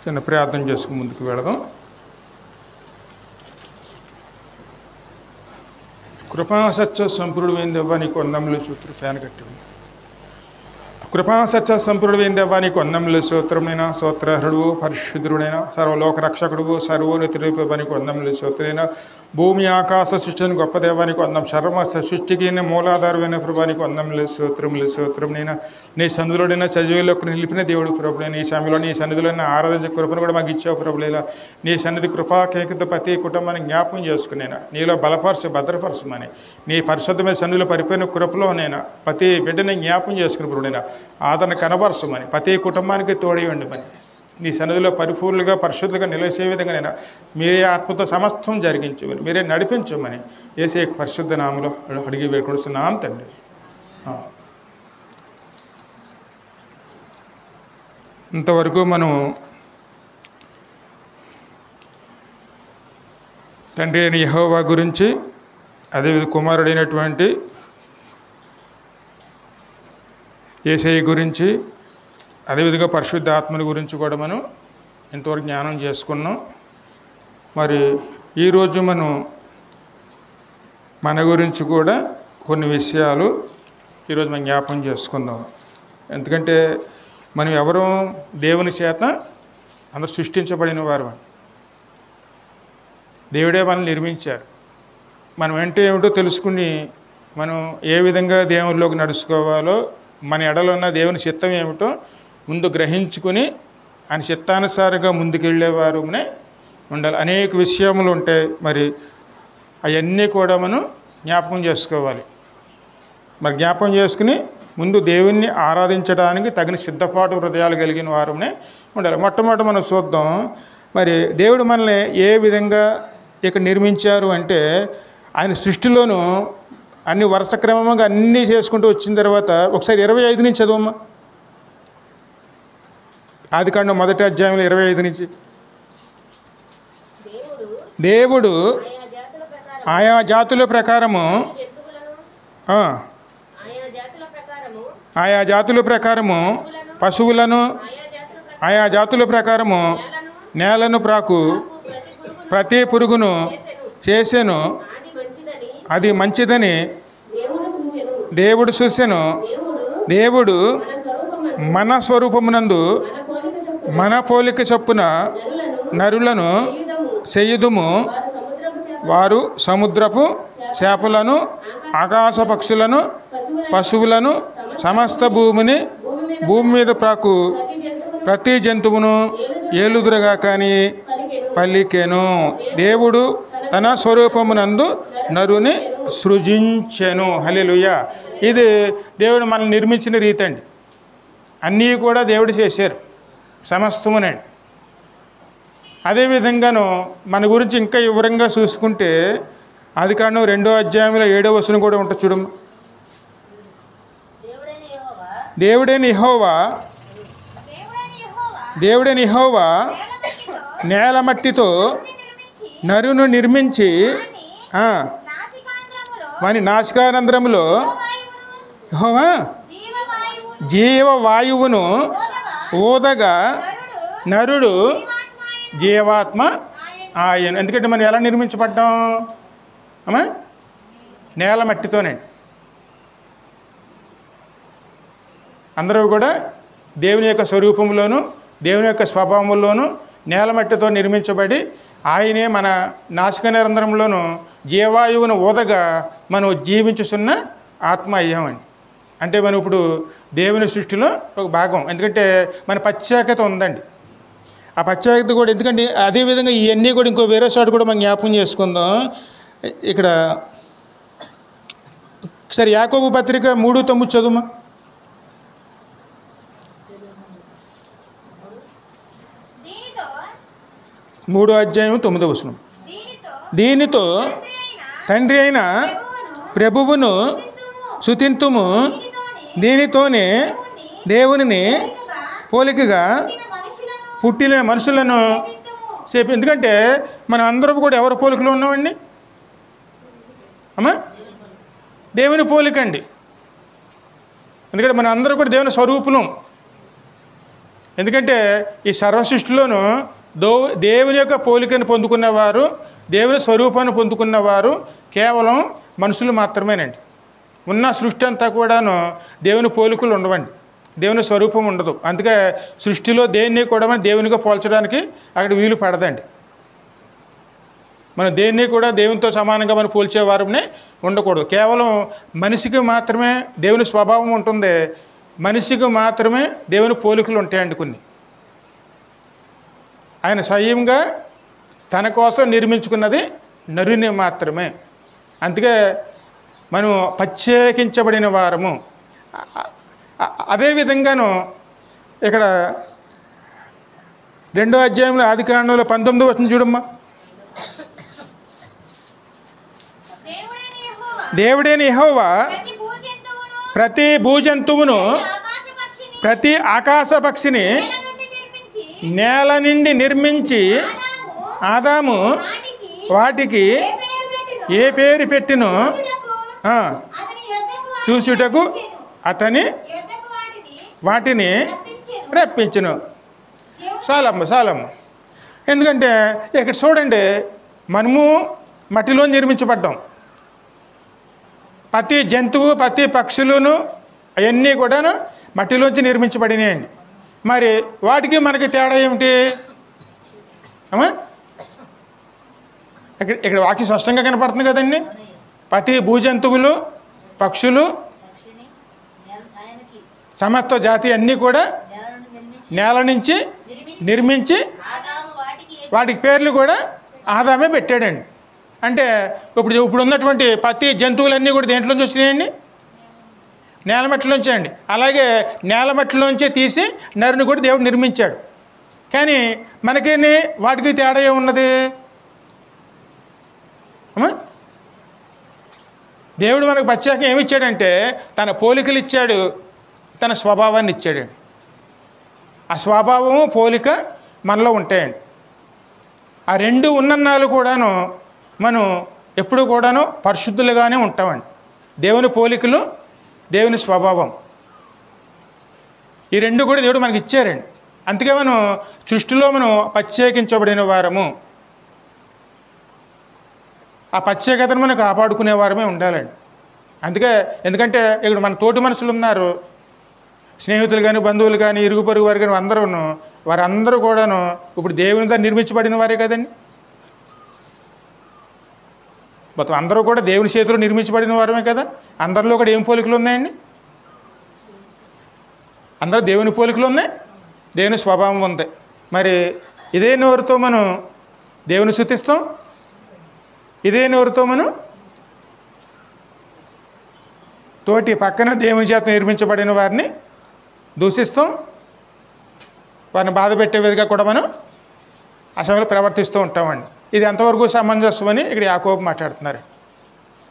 చిన్న ప్రార్థన చేసుకుని ముందుకు వెళదాం. కృపాసత్య సంపూర్ణమైన దేవా నీకు వందములు సూత్రం ఫ్యాన్ కట్టింది. కృపాసత్య సంపూర్ణమైన దేవా నీకు వందములు సూత్రమైన సూత్రహరుడు పరిశుద్ధుడైన సర్వలోక రక్షకుడు సర్వోన్నతుడు నీకు వందములు సూత్రైన భూమి ఆకాశ సృష్టిని గొప్ప దేవానికి వందం సర్వ సృష్టికి మూలాధారమైన ప్రభానికి వందములు సూత్రములైన నీ సన్నిధిలోనైనా సజీవులకు నిలిపిన దేవుడు ప్రభుడైన ఈ సమయంలో నీ సన్నిధిలోనే ఆరాధించే కృపను కూడా మాకు ఇచ్చావు ప్రభులేలా. నీ సన్నిధి కృపాకేకత ప్రతి కుటుంబాన్ని జ్ఞాపకం చేసుకునేనా నీలో బలపరచు భద్రపరచమని నీ పరిశుద్ధమైన సన్నిధిలో పరిపోయిన కృపలోనైనా ప్రతి బిడ్డని జ్ఞాపకం చేసుకుని ప్రభుడైనా ఆదరణ కనబరచమని ప్రతి కుటుంబానికి తోడేయండి మని నీ సన్నిధిలో పరిపూర్ణంగా పరిశుద్ధంగా నిలిచే విధంగా నేను మీరే ఆత్మతో సమస్తం జరిగించమని మీరే నడిపించమని యేసే పరిశుద్ధ నామములో అడిగి వేడుకొస్తున్నాం తండ్రి. ఇంతవరకు మనం తండ్రి అయిన యెహోవా గురించి అదేవిధంగా కుమారుడైనటువంటి యేసయ్య గురించి అదేవిధంగా పరిశుద్ధ ఆత్మని గురించి కూడా మనం ఇంతవరకు జ్ఞానం చేసుకున్నాం. మరి ఈరోజు మనం మన గురించి కూడా కొన్ని విషయాలు ఈరోజు మనం జ్ఞాపకం చేసుకుందాం. ఎందుకంటే మనం ఎవరు దేవుని చేత అందరూ సృష్టించబడిన వారు. దేవుడే మనల్ని నిర్మించారు. మనం అంటే ఏమిటో తెలుసుకుని మనం ఏ విధంగా దేవునిలోకి నడుచుకోవాలో మన ఎడలో ఉన్న దేవుని చిత్తం ఏమిటో ముందు గ్రహించుకుని ఆయన చిత్తానుసారంగా ముందుకెళ్ళేవారునే ఉండాలి. అనేక విషయములు ఉంటాయి. మరి అవన్నీ కూడా మనం జ్ఞాపకం చేసుకోవాలి. మరి జ్ఞాపకం చేసుకుని ముందు దేవుణ్ణి ఆరాధించడానికి తగిన సిద్ధపాటు హృదయాలు కలిగిన వారునే ఉండాలి. మొట్టమొదటి మనం చూద్దాం. మరి దేవుడు మనల్ని ఏ విధంగా ఇక్కడ నిర్మించారు అంటే ఆయన సృష్టిలోనూ అన్ని వరుస క్రమంగా అన్నీ చేసుకుంటూ వచ్చిన తర్వాత ఒకసారి 25 నుంచి చదవమ్మా. ఆదికాండం 1వ అధ్యాయంలో 25 నుంచి దేవుడు ఆయా జాతుల ప్రకారము ఆయా జాతుల ప్రకారము పశువులను ఆయా జాతుల ప్రకారము నేలను ప్రాకు ప్రతి పురుగును చేసెను. అది మంచిదని దేవుడు చూసెను. దేవుడు మన స్వరూపమునందు మన పోలిక చొప్పున నరులను చేయుదుము. వారు సముద్రపు చేపలను ఆకాశ పక్షులను పశువులను సమస్త భూమి మీద ప్రాకు ప్రతి జంతువును ఏలుదురుగా కానీ పలికెను. దేవుడు తన స్వరూపమునందు నరుని సృజించెను. హల్లెలూయా. ఇది దేవుడు మనల్ని నిర్మించిన రీతి అండి. అన్నీ కూడా దేవుడు చేశారు సమస్తమునండి. అదేవిధంగాను మన గురించి ఇంకా వివరంగా చూసుకుంటే ఆదికాండం 2వ అధ్యాయంలో 7వ వచనం కూడా ఉంటుంది చూడమ్మ. దేవుడైన యెహోవా నేల మట్టితో నరును నిర్మించి వాని నాసికారంధ్రములో యెహోవా జీవవాయువును ఊదగా నరుడు జీవాత్మ ఆయన. ఎందుకంటే మనం ఎలా నిర్మించబడ్డాం అమ్మా? నేల మట్టితోనే. అందరూ కూడా దేవుని యొక్క స్వరూపంలోను దేవుని యొక్క స్వభావంలోను నేల మట్టితో నిర్మించబడి ఆయనే మన నాసికారంధ్రంలోను జీవాయువును ఊదగా మనం జీవించుతున్న ఆత్మ అయ్యామండి. అంటే మనం ఇప్పుడు దేవుని సృష్టిలో ఒక భాగం. ఎందుకంటే మన ప్రత్యేకత ఉందండి. ఆ ప్రత్యేకత కూడా ఎందుకంటే అదేవిధంగా ఇవన్నీ కూడా ఇంకో వేరే చోట కూడా మనం జ్ఞాపకం చేసుకుందాం. ఇక్కడ ఒకసారి యాకోబు పత్రిక 3:9 చదువుమా. 3వ అధ్యాయం 9వ వచనం. దీనితో తండ్రి అయిన ప్రభువును స్తుతింతుము. దీనితోనే దేవునిని పోలికగా పుట్టిన మనుషులను చెప్పి. ఎందుకంటే మనం అందరం కూడా ఎవరి పోలికలో ఉన్నామండి అమ్మా? దేవుని పోలికండి. ఎందుకంటే మన అందరూ కూడా దేవుని స్వరూపులం. ఎందుకంటే ఈ సర్వసృష్టిలోనూ దేవుని యొక్క పోలికను పొందుకున్నవారు, దేవుని స్వరూపాన్ని పొందుకున్నవారు కేవలం మనుషులు మాత్రమేనండి. ఉన్న సృష్టి అంతా కూడాను దేవుని పోలికలు ఉండవండి, దేవుని స్వరూపం ఉండదు. అందుకే సృష్టిలో దేన్ని కూడా మనం దేవునిగా పోల్చడానికి అక్కడ వీలు పడదండి. మనం దేన్ని కూడా దేవునితో సమానంగా మనం పోల్చేవారమే ఉండకూడదు. కేవలం మనిషికి మాత్రమే దేవుని స్వభావం ఉంటుంది, మనిషికి మాత్రమే దేవుని పోలికలు ఉంటాయండి కొన్ని. ఆయన స్వయంగా తన కోసం నిర్మించుకున్నది నరుని మాత్రమే. అందుకే మనం ప్రత్యేకించబడిన వారము. అదేవిధంగాను ఇక్కడ 2వ అధ్యాయంలో ఆదికాండంలో 19వ వచనం చూడమ్మా. దేవుడైన యెహోవా ప్రతి భూజంతువును ప్రతి ఆకాశ పక్షిని నేల నుండి నిర్మించి ఆదాము వాటికి ఏ పేరు పెట్టినో చూచుటకు అతని వాటిని రప్పించును. చాలమ్మ. ఎందుకంటే ఇక్కడ చూడండి, మనము మట్టిలో నిర్మించబడ్డాం. ప్రతి జంతువు ప్రతి పక్షులను అవన్నీ కూడాను మట్టిలోంచి నిర్మించబడినాయండి. మరి వాటికి మనకి తేడా ఏమిటి అమ్మా? ఇక్కడ వాక్యం స్పష్టంగా కనపడుతుంది కదండి. ప్రతి భూజంతువులు పక్షులు సమస్త జాతి అన్నీ కూడా నేల నుంచి నిర్మించి వాటికి పేర్లు కూడా ఆదామే పెట్టాడండి. అంటే ఇప్పుడు ఉన్నటువంటి ప్రతి జంతువులన్నీ కూడా దేంట్లోంచి వచ్చినాయండి? నేలమట్టిలోంచి అండి. అలాగే నేలమట్టిలోంచే తీసి నరుని కూడా దేవుడు నిర్మించాడు. కానీ మనకి వాటికి తేడా ఏమున్నది అమ్మా? దేవుడు మనకు ప్రత్యేకంగా ఏమి ఇచ్చాడంటే తన పోలికలు ఇచ్చాడు, తన స్వభావాన్ని ఇచ్చాడు. ఆ స్వభావము పోలిక మనలో ఉంటాయండి. ఆ రెండు ఉన్నన్నాళ్ళు కూడాను మనం ఎప్పుడు కూడాను పరిశుద్ధులుగానే ఉంటామండి. దేవుని పోలికలు, దేవుని స్వభావం, ఈ రెండు కూడా దేవుడు మనకి ఇచ్చారండి. అందుకే మనం సృష్టిలో మనం ప్రత్యేకించబడిన వారము. ఆ ప్రత్యేకతను మనం కాపాడుకునే వారమే ఉండాలండి. ఎందుకంటే ఇక్కడ మన తోటి మనుషులు ఉన్నారు, స్నేహితులు కానీ బంధువులు కానీ ఇరుగు పొరుగు వారు కానీ వారందరూ కూడాను ఇప్పుడు దేవునితో నిర్మించబడిన వారే కదండి. మొత్తం అందరూ కూడా దేవుని చేతిలో నిర్మించబడిన వారమే కదా. అందరిలో కూడా ఏం పోలికలు ఉన్నాయండి? అందరూ దేవుని పోలికలు ఉన్నాయి, దేవుని స్వభావం ఉంది. మరి ఇదే నోరుతో మనం దేవుని స్తుతిస్తాం, ఇదే నోరుతో మనం తోటి పక్కన దేవుని చేత నిర్మించబడిన వారిని దూషిస్తాం, వారిని బాధ పెట్టే విధంగా కూడా మనం అసలు ప్రవర్తిస్తూ ఉంటామండి. ఇది ఎంతవరకు సమంజసమని ఇక్కడ యాకోబు మాట్లాడుతున్నారు.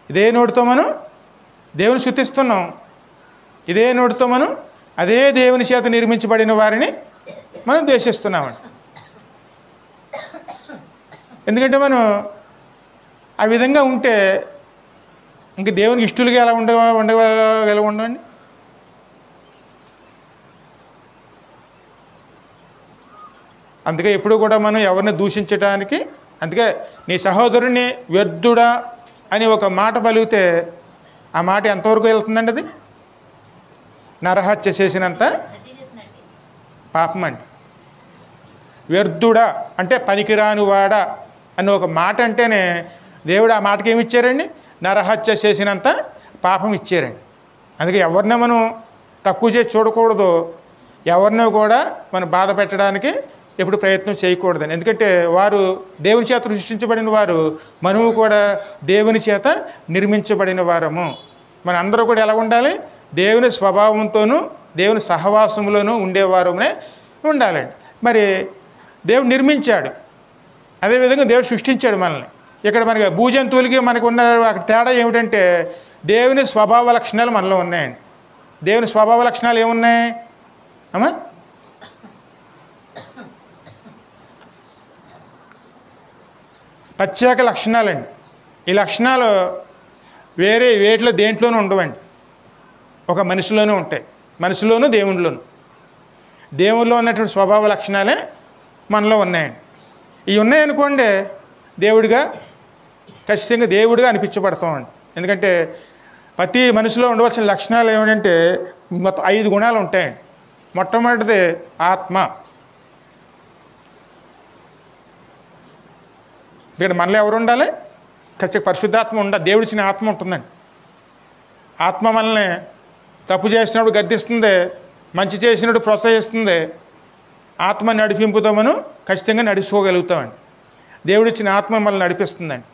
ఇదే నోటితో మనం దేవుని స్తుతిస్తున్నాం, ఇదే నోటితో మనం అదే దేవుని చేత నిర్మించబడిన వారిని మనం ద్వేషిస్తున్నామండి. ఎందుకంటే మనం ఆ విధంగా ఉంటే ఇంక దేవునికి ఇష్టలుగా ఎలా ఉండవండి. అందుకే ఎప్పుడు కూడా మనం ఎవరిని దూషించడానికి, అందుకే నీ సహోదరుని వ్యర్థుడా అని ఒక మాట పలిగితే ఆ మాట ఎంతవరకు వెళ్తుందండి? అది నరహత్య చేసినంత పాపం అండి. వ్యర్థుడా అంటే పనికిరానివాడా అని ఒక మాట అంటేనే దేవుడు ఆ మాటకి ఏమి ఇచ్చారండి? నరహత్య చేసినంత పాపం ఇచ్చారండి. అందుకే ఎవరిని మనం తక్కువ చేసి చూడకూడదు, ఎవరినో కూడా మనం బాధ పెట్టడానికి ఎప్పుడు ప్రయత్నం చేయకూడదని. ఎందుకంటే వారు దేవుని చేత సృష్టించబడిన వారు, మనము కూడా దేవుని చేత నిర్మించబడిన వారము. మన అందరూ కూడా ఎలా ఉండాలి? దేవుని స్వభావంతోనూ దేవుని సహవాసంలోనూ ఉండేవారమే ఉండాలండి. మరి దేవుడు నిర్మించాడు, అదేవిధంగా దేవుడు సృష్టించాడు మనల్ని. ఇక్కడ మనకి భూజంతువులకి మనకు ఉన్న అక్కడ తేడా ఏమిటంటే దేవుని స్వభావ లక్షణాలు మనలో ఉన్నాయండి. దేవుని స్వభావ లక్షణాలు ఏమున్నాయి అమ్మా? ప్రత్యేక లక్షణాలండి. ఈ లక్షణాలు వేరే వేటిలో దేంట్లోనూ ఉండవండి, ఒక మనిషిలోనూ ఉంటాయి, మనిషిలోనూ దేవునిలోనూ. దేవుల్లో ఉన్నటువంటి స్వభావ లక్షణాలే మనలో ఉన్నాయండి. ఇవి ఉన్నాయనుకోండి దేవుడిగా, ఖచ్చితంగా దేవుడిగా అనిపించబడతామండి. ఎందుకంటే ప్రతి మనిషిలో ఉండవలసిన లక్షణాలు ఏమిటంటే మొత్తం 5 గుణాలు ఉంటాయండి. మొట్టమొదటిది ఆత్మ. ఇక్కడ మనలో ఎవరు ఉండాలి? ఖచ్చితంగా పరిశుద్ధాత్మ ఉండాలి. దేవుడిచ్చిన ఆత్మ ఉంటుందండి. ఆత్మ మనల్ని తప్పు చేసినప్పుడు గద్దిస్తుంది, మంచి చేసినప్పుడు ప్రోత్సహిస్తుంది. ఆత్మ నడిపింపుతో మనం ఖచ్చితంగా నడుచుకోగలుగుతామండి. దేవుడిచ్చిన ఆత్మ మనల్ని నడిపిస్తుందండి.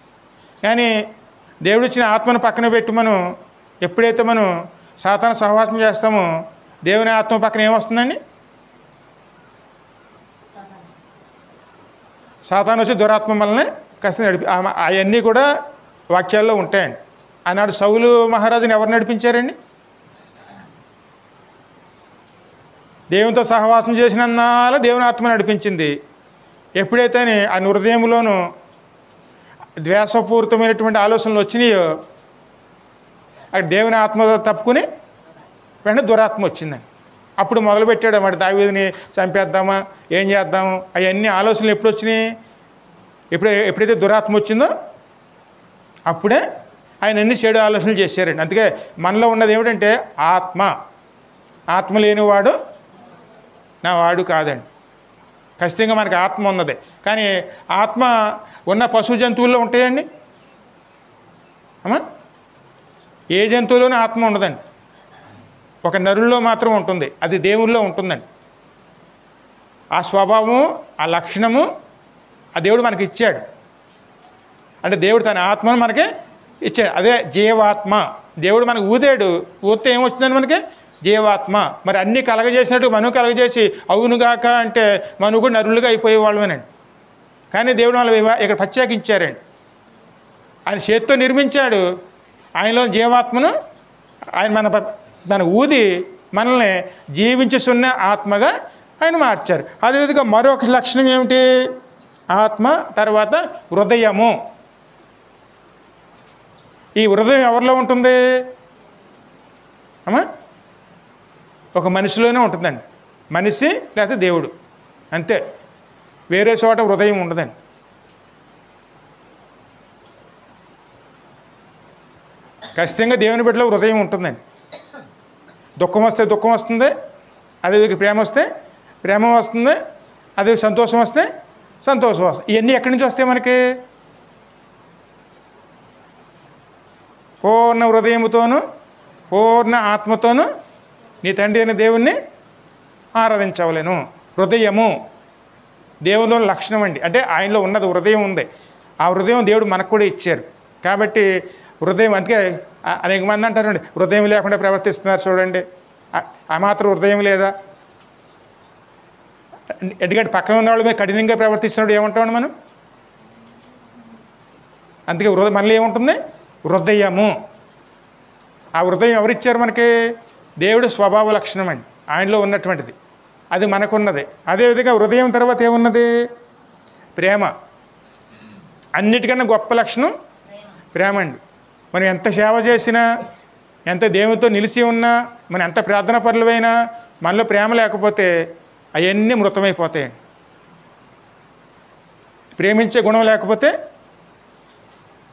కానీ దేవుడిచ్చిన ఆత్మను పక్కన పెట్టి మనం ఎప్పుడైతే మనం సాతాను సహవాసం చేస్తామో దేవుని ఆత్మ పక్కన ఏమొస్తుందండి? సాతాను వచ్చి దురాత్మ మనల్ని ఖచ్చితంగా అవన్నీ కూడా వాక్యాల్లో ఉంటాయండి. ఆనాడు సౌలు మహారాజుని ఎవరు నడిపించారండి? దేవునితో సహవాసం చేసినందువల్ల దేవుని ఆత్మ నడిపించింది. ఎప్పుడైతే ఆ హృదయంలోనూ ద్వేషపూరితమైనటువంటి ఆలోచనలు వచ్చినాయో అక్కడ దేవుని ఆత్మ తప్పుకుని వెంటనే దురాత్మ వచ్చిందండి. అప్పుడు మొదలుపెట్టాడు అన్నమాట, దావీదుని చంపేద్దామా, ఏం చేద్దాము, అవన్నీ ఆలోచనలు ఎప్పుడు వచ్చినాయి? ఎప్పుడైతే దురాత్మ వచ్చిందో అప్పుడే ఆయన అన్ని చెడు ఆలోచనలు చేశారండి. అందుకే మనలో ఉన్నది ఏమిటంటే ఆత్మ. ఆత్మ లేనివాడు నా వాడు కాదండి. ఖచ్చితంగా మనకి ఆత్మ ఉన్నది. కానీ ఆత్మ ఉన్న పశు జంతువుల్లో ఉంటాయండి అమ్మా? ఏ జంతువులోనూ ఆత్మ ఉండదండి. ఒక నరుల్లో మాత్రం ఉంటుంది, అది దేవుల్లో ఉంటుందండి. ఆ స్వభావము, ఆ లక్షణము ఆ దేవుడు మనకి ఇచ్చాడు. అంటే దేవుడు తన ఆత్మను మనకి ఇచ్చాడు. అదే జీవాత్మ. దేవుడు మనకు ఊదాడు, ఊతే ఏమొచ్చిందని మనకి జీవాత్మ. మరి అన్నీ కలగజేసినట్టు మనువు కలగజేసి అవునుగాక అంటే మనువు కూడా నరులుగా అయిపోయేవాళ్ళమేనండి. కానీ దేవుడు వాళ్ళు ఇక్కడ ప్రత్యేకించారండి. ఆయన చేతితో నిర్మించాడు. ఆయనలో జీవాత్మను ఆయన మన ఊది మనల్ని జీవించుతున్న ఆత్మగా ఆయన మార్చారు. అదేవిధంగా మరొక లక్షణం ఏమిటి? ఆత్మ, తర్వాత హృదయము. ఈ హృదయం ఎవరిలో ఉంటుంది అమ్మా? ఒక మనిషిలోనే ఉంటుందండి. మనిషి లేకపోతే దేవుడు, అంతే. వేరే చోట హృదయం ఉండదండి. ఖచ్చితంగా దేవుని బిడ్డలో హృదయం ఉంటుందండి. దుఃఖం వస్తే దుఃఖం వస్తుంది, అదేవిధంగా ప్రేమ వస్తే ప్రేమ వస్తుంది, అదే సంతోషం వస్తే సంతోషం వస్తుంది. ఇవన్నీ ఎక్కడి నుంచి వస్తాయి మనకి? పూర్ణ హృదయముతోనూ పూర్ణ ఆత్మతోనూ నీ తండ్రి అయిన దేవుణ్ణి ఆరాధించవలెను. హృదయము దేవునిలో లక్షణం అండి. అంటే ఆయనలో ఉన్నది హృదయం ఉంది. ఆ హృదయం దేవుడు మనకు కూడా ఇచ్చారు. కాబట్టి హృదయం, అందుకే అనేక మంది అంటారండి హృదయం లేకుండా ప్రవర్తిస్తున్నారు చూడండి. ఆ మాత్రం హృదయం లేదా? ఎందుకంటే పక్కన ఉన్న వాళ్ళ మీద కఠినంగా ప్రవర్తిస్తున్నాడు ఏమంటామండి మనం? అందుకే మనలో ఏముంటుంది? హృదయము. ఆ హృదయం ఎవరిచ్చారు మనకి? దేవుడు స్వభావ లక్షణం అండి, ఆయనలో ఉన్నటువంటిది. అది మనకున్నది. అదేవిధంగా హృదయం తర్వాత ఏమున్నది? ప్రేమ. అన్నిటికన్నా గొప్ప లక్షణం ప్రేమ అండి. మనం ఎంత సేవ చేసినా, ఎంత దేవునితో నిలిచి ఉన్నా, మనం ఎంత ప్రార్థన పరులమైనా మనలో ప్రేమ లేకపోతే అవన్నీ మృతమైపోతాయండి. ప్రేమించే గుణం లేకపోతే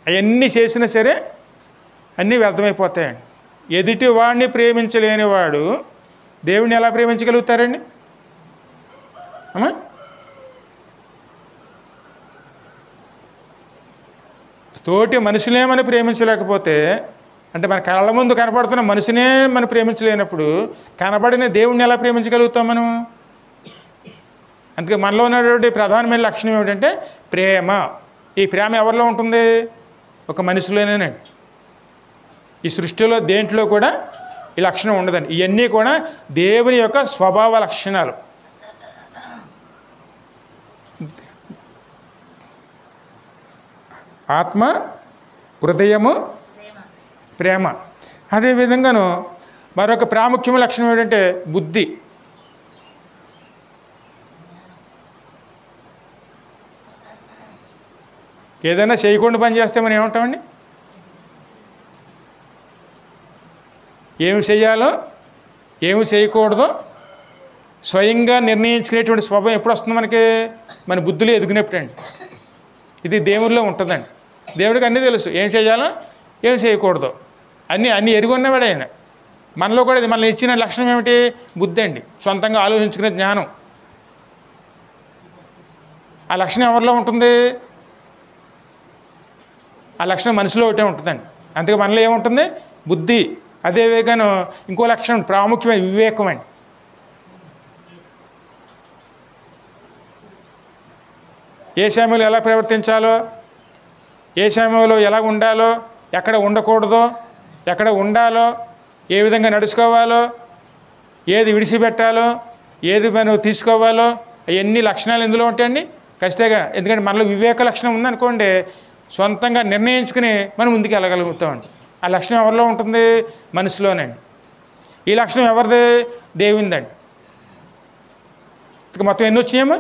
అవన్నీ చేసినా సరే అన్నీ వ్యర్థమైపోతాయండి. ఎదుటి వాడిని ప్రేమించలేని వాడు దేవుడిని ఎలా ప్రేమించగలుగుతారండి అమ్మా? తోటి మనుషులే మనం ప్రేమించలేకపోతే, అంటే మన కళ్ళ ముందు కనపడుతున్న మనిషినే మనం ప్రేమించలేనప్పుడు కనబడిన దేవుడిని ఎలా ప్రేమించగలుగుతాం మనం? అందుకే మనలో ఉన్నటువంటి ప్రధానమైన లక్షణం ఏమిటంటే ప్రేమ. ఈ ప్రేమ ఎవరిలో ఉంటుంది? ఒక మనిషిలోనేనండి. ఈ సృష్టిలో దేంట్లో కూడా ఈ లక్షణం ఉండదండి. ఇవన్నీ కూడా దేవుని యొక్క స్వభావ లక్షణాలు. ఆత్మ, హృదయము, ప్రేమ. అదేవిధంగాను మరొక ప్రాముఖ్యమైన లక్షణం ఏంటంటే బుద్ధి. ఏదైనా చేయకుండా పని చేస్తే మనం ఏమంటామండి? ఏమి చేయాలో ఏమి చేయకూడదో స్వయంగా నిర్ణయించుకునేటువంటి స్వభావం ఎప్పుడు వస్తుంది మనకి? మన బుద్ధులు ఎదిగినప్పుడు అండి. ఇది దేవుడిలో ఉంటుందండి. దేవుడికి అన్నీ తెలుసు, ఏం చేయాలో ఏం చేయకూడదు అన్నీ ఎరిగి ఉన్నవాడు ఆయన. మనలో కూడా ఇది మనల్ని ఇచ్చిన లక్షణం ఏమిటి? బుద్ధి అండి, సొంతంగా ఆలోచించుకునే జ్ఞానం. ఆ లక్షణం ఎవరిలో ఉంటుంది? ఆ లక్షణం మనిషిలో ఒకటే ఉంటుందండి. అందుకే మనలో ఏముంటుంది? బుద్ధి. అదే వేగాను ఇంకో లక్షణం ప్రాముఖ్యమైన వివేకం అండి. ఏ సమయంలో ఎలా ప్రవర్తించాలో, ఏ సమయంలో ఎలా ఉండాలో, ఎక్కడ ఉండకూడదో, ఎక్కడ ఉండాలో, ఏ విధంగా నడుచుకోవాలో, ఏది విడిచిపెట్టాలో, ఏది మనం తీసుకోవాలో, అవన్నీ లక్షణాలు ఎందులో ఉంటాయండి? ఖచ్చితంగా. ఎందుకంటే మనలో వివేక లక్షణం ఉందనుకోండి, సొంతంగా నిర్ణయించుకుని మనం ముందుకు వెళ్ళగలుగుతామండి. ఆ లక్షణం ఎవరిలో ఉంటుంది? మనసులోనండి. ఈ లక్షణం ఎవరిది? దేవునిదండి. ఇక మొత్తం ఎన్ని వచ్చాయేమో?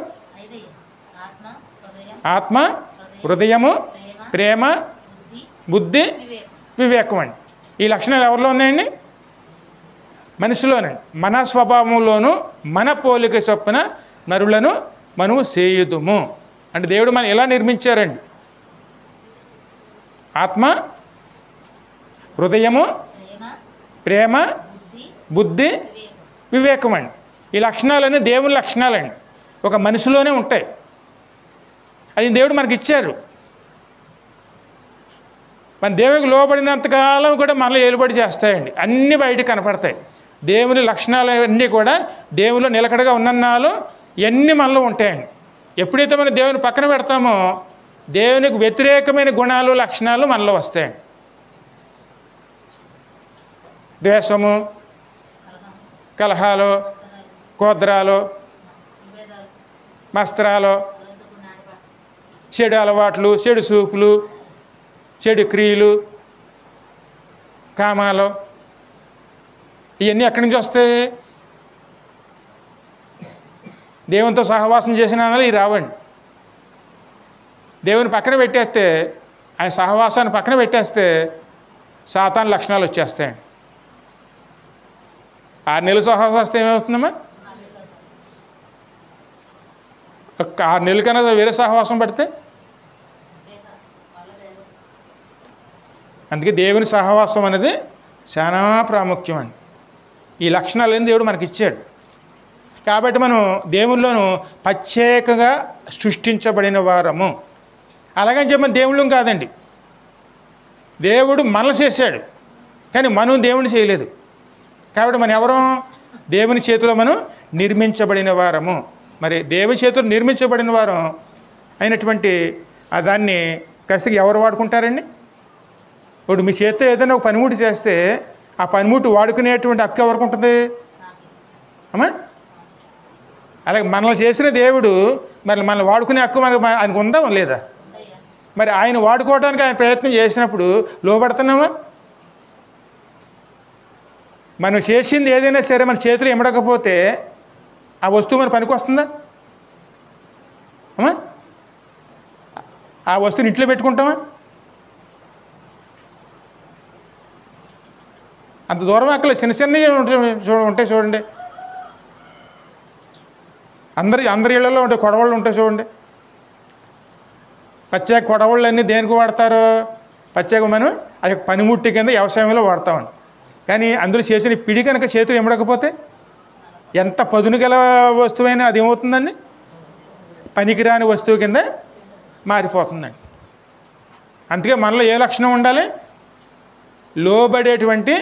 ఆత్మ, హృదయము, ప్రేమ, బుద్ధి, వివేకం అండి. ఈ లక్షణాలు ఎవరిలో ఉన్నాయండి? మనిషిలోనండి. మన స్వభావంలోనూ మన పోలిక చొప్పున నరులను మనము చేయుదుము అంటే దేవుడు మనం ఎలా నిర్మించారండి? ఆత్మ, హృదయము, ప్రేమ, బుద్ధి, వివేకం అండి. ఈ లక్షణాలన్నీ దేవుని లక్షణాలండి. ఒక మనిషిలోనే ఉంటాయి. అది దేవుడు మనకి ఇచ్చారు. మన దేవునికి లోబడినంతకాలం కూడా మనలో ఏలుబడి చేస్తాయండి. అన్నీ బయట కనపడతాయి. దేవుని లక్షణాలు అన్నీ కూడా దేవునిలో నిలకడగా ఉన్నన్నాళ్ళు ఇవన్నీ మనలో ఉంటాయండి. ఎప్పుడైతే మనం దేవుని పక్కన పెడతామో దేవునికి వ్యతిరేకమైన గుణాలు, లక్షణాలు మనలో వస్తాయండి. ద్వేషము, కలహాలు, కోద్రాలు, మస్త్రాలు, చెడు అలవాట్లు, చెడు చూపులు, చెడు క్రియలు, కామాలు, ఇవన్నీ ఎక్కడి నుంచి వస్తాయి? దేవునితో సహవాసం చేసిన ఇవి రావండి. దేవుని పక్కన పెట్టేస్తే, ఆయన సహవాసాన్ని పక్కన పెట్టేస్తే సాతాను లక్షణాలు వచ్చేస్తాయండి. 6 నెలలు సహవాసం వస్తే ఏమవుతుందమ్మా? 6 నెలల కన్నా వేరే సహవాసం పడితే. అందుకే దేవుని సహవాసం అనేది చాలా ప్రాముఖ్యం అండి. ఈ లక్షణాలని దేవుడు మనకి ఇచ్చాడు. కాబట్టి మనం దేవునిలోనూ ప్రత్యేకంగా సృష్టించబడిన వారము. అలాగని చెప్పి దేవుళ్ళం కాదండి. దేవుడు మనల్ని చేశాడు, కానీ మనం దేవుని చేయలేదు. కాబట్టి మనం ఎవరు? దేవుని చేతిలో మనం నిర్మించబడిన వారము. మరి దేవుని చేతిలో నిర్మించబడిన వారం అయినటువంటి దాన్ని ఖచ్చితంగా ఎవరు వాడుకుంటారండి? ఇప్పుడు మీ చేతితో ఏదైనా ఒక పనిముట్టు చేస్తే ఆ పనిముట్టు వాడుకునేటువంటి హక్కు ఎవరికి ఉంటుంది అమ్మా? అలాగే మనల్ని చేసిన దేవుడు మరి మనల్ని వాడుకునే హక్కు ఆయనకు ఉందా లేదా? మరి ఆయన వాడుకోవడానికి ఆయన ప్రయత్నం చేసినప్పుడు లోబడుతున్నామా? మనం చేసింది ఏదైనా సరే మన చేతిలో ఇమ్మడకపోతే ఆ వస్తువు మన పనికి వస్తుందా అమ్మా? ఆ వస్తువుని ఇంట్లో పెట్టుకుంటామా? అంత దూరం అక్కలు చిన్న చిన్నవి ఉంటాయి చూడండి. అందరి ఇళ్లలో ఉంటాయి, కొడవళ్ళు ఉంటాయి చూడండి. ప్రత్యేక కొడవళ్ళు అన్నీ దేనికి వాడతారు? ప్రత్యేక మనం అది పనిముట్టి కింద వ్యవసాయంలో వాడతామండి. కానీ అందులో చేసిన పిడి కనుక చేతులు ఇమ్మడకపోతే ఎంత పదును గల వస్తువైనా అది ఏమవుతుందండి? పనికిరాని వస్తువు కింద మారిపోతుందండి. అందుకే మనలో ఏ లక్షణం ఉండాలి? లోబడేటువంటి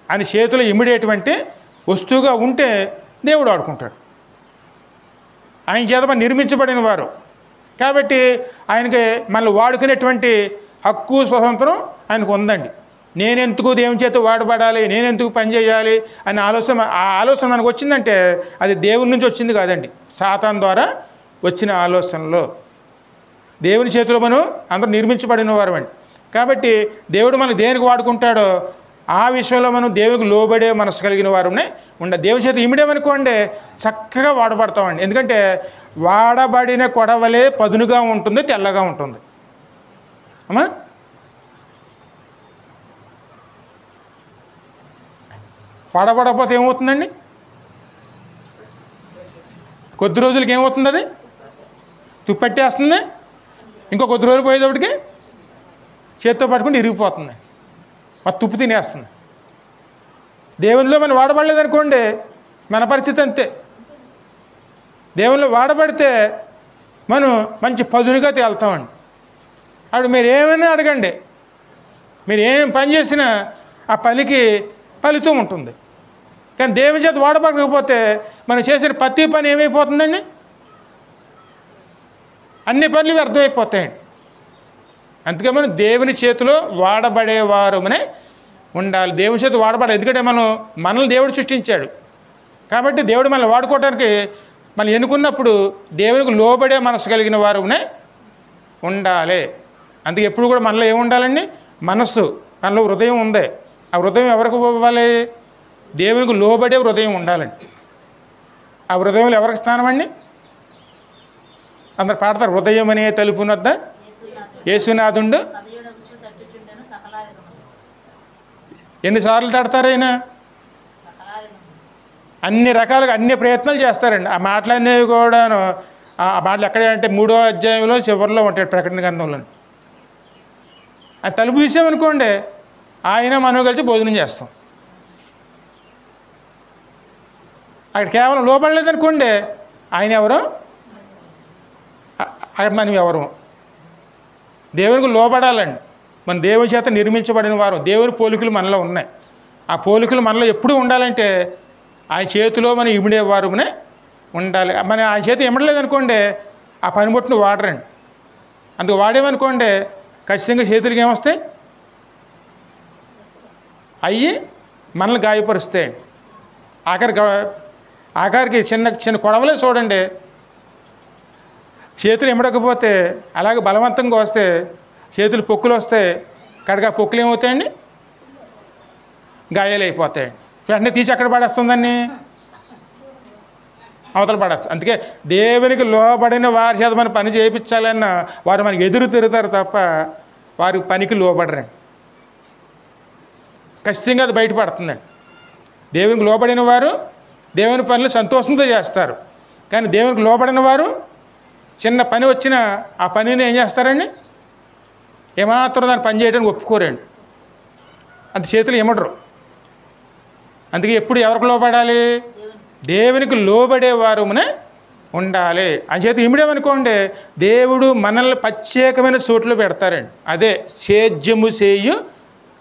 ఆయన చేతులు ఇమిడేటువంటి వస్తువుగా ఉంటే దేవుడు ఆడుకుంటాడు. ఆయన చేత మనం నిర్మించబడిన వారు కాబట్టి ఆయనకి మనల్ని వాడుకునేటువంటి హక్కు, స్వతంత్రం ఆయనకు ఉందండి. నేనెందుకు దేవుని చేత వాడబడాలి, నేనెందుకు పని చేయాలి అనే ఆలోచన మనకు వచ్చిందంటే అది దేవుని నుంచి వచ్చింది కాదండి, సాతాను ద్వారా వచ్చిన ఆలోచనలో. దేవుని చేతిలో మనం అందరూ నిర్మించబడిన వారు అండి. కాబట్టి దేవుడు మనకు దేనికి వాడుకుంటాడో ఆ విషయంలో మనం దేవునికి లోబడే మనసు కలిగిన వారునే దేవుని చేత ఇమిడేమనుకోండి చక్కగా వాడబడతామండి. ఎందుకంటే వాడబడిన కొడవలే పదునుగా ఉంటుంది, తెల్లగా ఉంటుంది అమ్మా. వాడబడకపోతే ఏమవుతుందండి? కొద్ది రోజులకి ఏమవుతుంది? అది తుప్పట్టేస్తుంది. ఇంకో కొద్ది రోజులు పోయేటప్పటికి చేత్తో పట్టుకుని ఇరిగిపోతుంది, మరి తుప్పు తినేస్తుంది. దేవునిలో మనం వాడబడలేదనుకోండి, మన పరిస్థితి అంతే. దేవునిలో వాడబడితే మనం మంచి పదునుగా తేలుతామండి. అప్పుడు మీరు ఏమైనా అడగండి, మీరు ఏం పని చేసినా ఆ పనికి ఫలితం ఉంటుంది. కానీ దేవుని చేత వాడబడకపోతే మనం చేసిన ప్రతి పని ఏమైపోతుందండి? అన్ని పనులు వ్యర్థమైపోతాయండి. అందుకే మనం దేవుని చేతిలో వాడబడేవారమనే ఉండాలి. దేవుని చేతి వాడబడాలి. ఎందుకంటే మనల్ని దేవుడు సృష్టించాడు కాబట్టి దేవుడు మనల్ని వాడుకోవడానికి మనం ఎన్నుకున్నప్పుడు దేవునికి లోబడే మనసు కలిగిన వారునే ఉండాలి. అందుకే ఎప్పుడు కూడా మనలో ఏముండాలండి? మనస్సు. మనలో హృదయం ఉంది. ఆ హృదయం ఎవరికి ఇవ్వాలి? దేవునికి లోబడే హృదయం ఉండాలండి. ఆ హృదయంలో ఎవరికి స్థానం అండి? అందరు పాడతారు, హృదయం అనే తలుపునొద్ద యేసునాథుండు. ఎన్నిసార్లు తడతారు ఆయన? అన్ని రకాలుగా అన్ని ప్రయత్నాలు చేస్తారండి. ఆ మాటలనేవి కూడాను, ఆ మాటలు ఎక్కడ అంటే 3వ అధ్యాయంలో చివరిలో ఉంటాయి ప్రకటన గ్రంథంలో. ఆ తలుపు తీసామనుకోండి, ఆయన మనం కలిసి భోజనం చేస్తాం. అక్కడ కేవలం లోబడలేదనుకోండి, ఆయన ఎవరు, అక్కడ మనం ఎవరు? దేవునికి లోబడాలండి. మన దేవుని చేత నిర్మించబడిన వారు. దేవుని పోలికలు మనలో ఉన్నాయి. ఆ పోలికలు మనలో ఎప్పుడూ ఉండాలంటే ఆయన చేతిలో మనం ఇమిడేవారునే ఉండాలి. మన ఆయన చేతి ఇమడలేదనుకోండి, ఆ పనిముట్టును వాడరండి. అందుకు వాడేమనుకోండి, ఖచ్చితంగా చేతులకి ఏమొస్తాయి? అయ్యి మనల్ని గాయపరుస్తాయండి. ఆఖరికి చిన్న చిన్న కొడవలే చూడండి, చేతులు ఇమడకపోతే అలాగే బలవంతంగా వస్తే చేతులు పొక్కులు వస్తాయి. కడగా పొక్కులు ఏమవుతాయండి? గాయాలు అయిపోతాయండి. వెంటనే తీసి ఎక్కడ పడేస్తుందండి? అవతల పడేస్తుంది. అందుకే దేవునికి లోబడిన వారి చేత మనం పని చేయించాలన్న వారు మనకి ఎదురు తిరుగుతారు తప్ప వారి పనికి లోబడరండి. ఖచ్చితంగా అది బయటపడుతుందండి. దేవునికి లోబడిన వారు దేవుని పనులు సంతోషంతో చేస్తారు. కానీ దేవునికి లోబడిన వారు చిన్న పని వచ్చినా ఆ పనిని ఏం చేస్తారండి? ఏమాత్రం దాన్ని పని చేయడానికి ఒప్పుకోరండి. అంత చేతులు ఇమ్మడరు. అందుకే ఎప్పుడు ఎవరికి లోబడాలి? దేవునికి లోబడేవారునే ఉండాలి. ఆ చేతి ఇమిడేమనుకోండి, దేవుడు మనల్ని ప్రత్యేకమైన చోట్లు పెడతారండి. అదే సేద్యము చేయు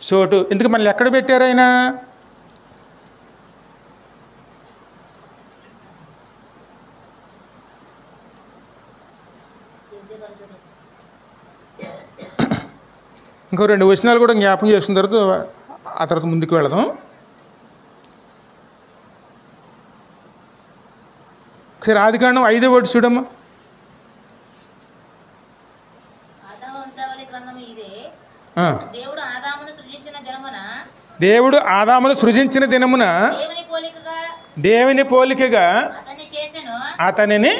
చోటు. ఎందుకు మనల్ని ఎక్కడ పెట్టారు ఆయన? ఇంకో 2 వచనాలు కూడా జ్ఞాపకం చేసిన తర్వాత ఆ తర్వాత ముందుకు వెళదాం. ఒకసారి ఆదికాండం 5వ వచనం చూడమ్మా. దేవుడు ఆదామును సృజించిన దినమున దేవుని పోలికగా అతనిని.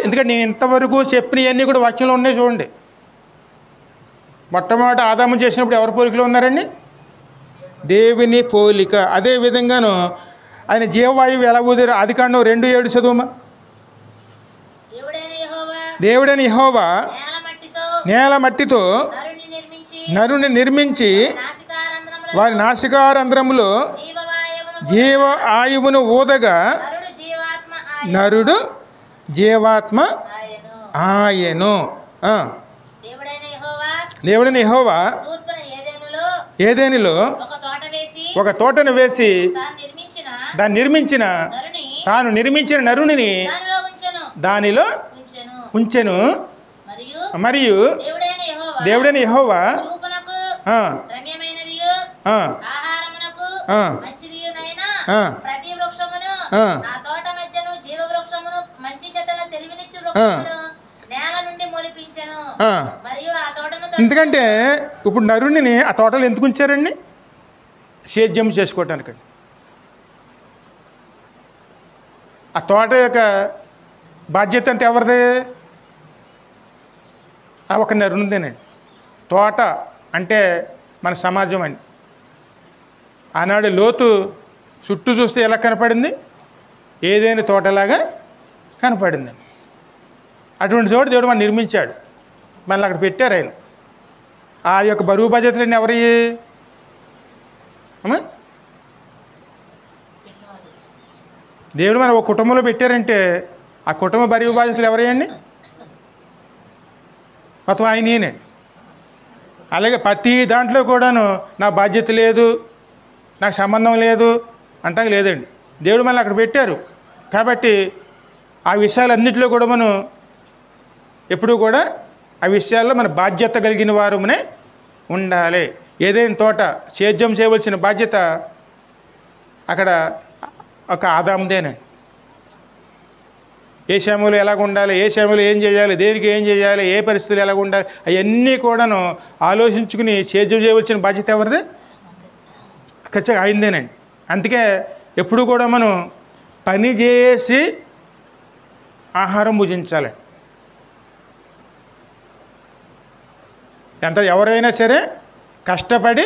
ఎందుకంటే నేను ఇంతవరకు చెప్పినవన్నీ కూడా వాక్యంలో ఉన్నాయి చూడండి. మొట్టమొదటి ఆదాము చేసినప్పుడు ఎవరి పోలికలో ఉన్నారండి? దేవుని పోలిక. అదేవిధంగాను ఆయన జీవవాయువు ఎలా ఊదారు? ఆదికాండం 2:7 చదువుమా. దేవుడైన యెహోవా నేల మట్టితో నరుని నిర్మించి వారి నాసికారంధ్రములో జీవ ఆయువును ఊదగా నరుడు జీవాత్మ ఆయను. దేవుడైన యెహోవా ఏదేనిలో ఒక తోటను వేసి దాన్ని నిర్మించిన తాను నిర్మించిన నరుని దానిలో ఉంచెను. మరియు దేవుడైన యెహోవా ఎందుకంటే ఇప్పుడు నరుణ్ణిని ఆ తోటలో ఎందుకు ఉంచారండి? సేద్యం చేసుకోవటానికండి. ఆ తోట యొక్క బాధ్యత అంటే ఎవరిది? ఆ ఒక నరునిదేనండి. తోట అంటే మన సమాజం అండి. ఆనాడు లోతు చుట్టూ చూస్తే ఎలా కనపడింది? ఏదైనా తోటలాగా కనపడిందండి. అటువంటి చోటు దేవుడు మనం నిర్మించాడు, మళ్ళీ అక్కడ పెట్టారు ఆయన. ఆ యొక్క బరువు బాధ్యతలన్నీ ఎవరి అమ్మా? దేవుడు మన ఒక కుటుంబంలో పెట్టారంటే ఆ కుటుంబ బరువు బాధ్యతలు ఎవరయ్యండి? మొత్తం ఆయనేనండి. అలాగే ప్రతి దాంట్లో కూడాను నా బాధ్యత లేదు, నాకు సంబంధం లేదు అంటాక లేదండి. దేవుడు మళ్ళీ అక్కడ పెట్టారు కాబట్టి ఆ విషయాలన్నింటిలో కూడా మనం ఎప్పుడూ కూడా ఆ విషయాల్లో మన బాధ్యత కలిగిన వారునే ఉండాలి. ఏదైనా తోట సేద్యం చేయవలసిన బాధ్యత అక్కడ ఒక ఆదాముదేనండి. ఏ సమయంలో ఎలాగ ఉండాలి, ఏ సమయంలో ఏం చేయాలి, దేనికి ఏం చేయాలి, ఏ పరిస్థితులు ఎలాగ ఉండాలి, అవన్నీ కూడాను ఆలోచించుకుని సేద్యం చేయవలసిన బాధ్యత ఎవరిది? ఖచ్చితంగా అయిందేనండి. అందుకే ఎప్పుడు కూడా మనం పని చేసి ఆహారం భుజించాలి. ఎంత ఎవరైనా సరే కష్టపడి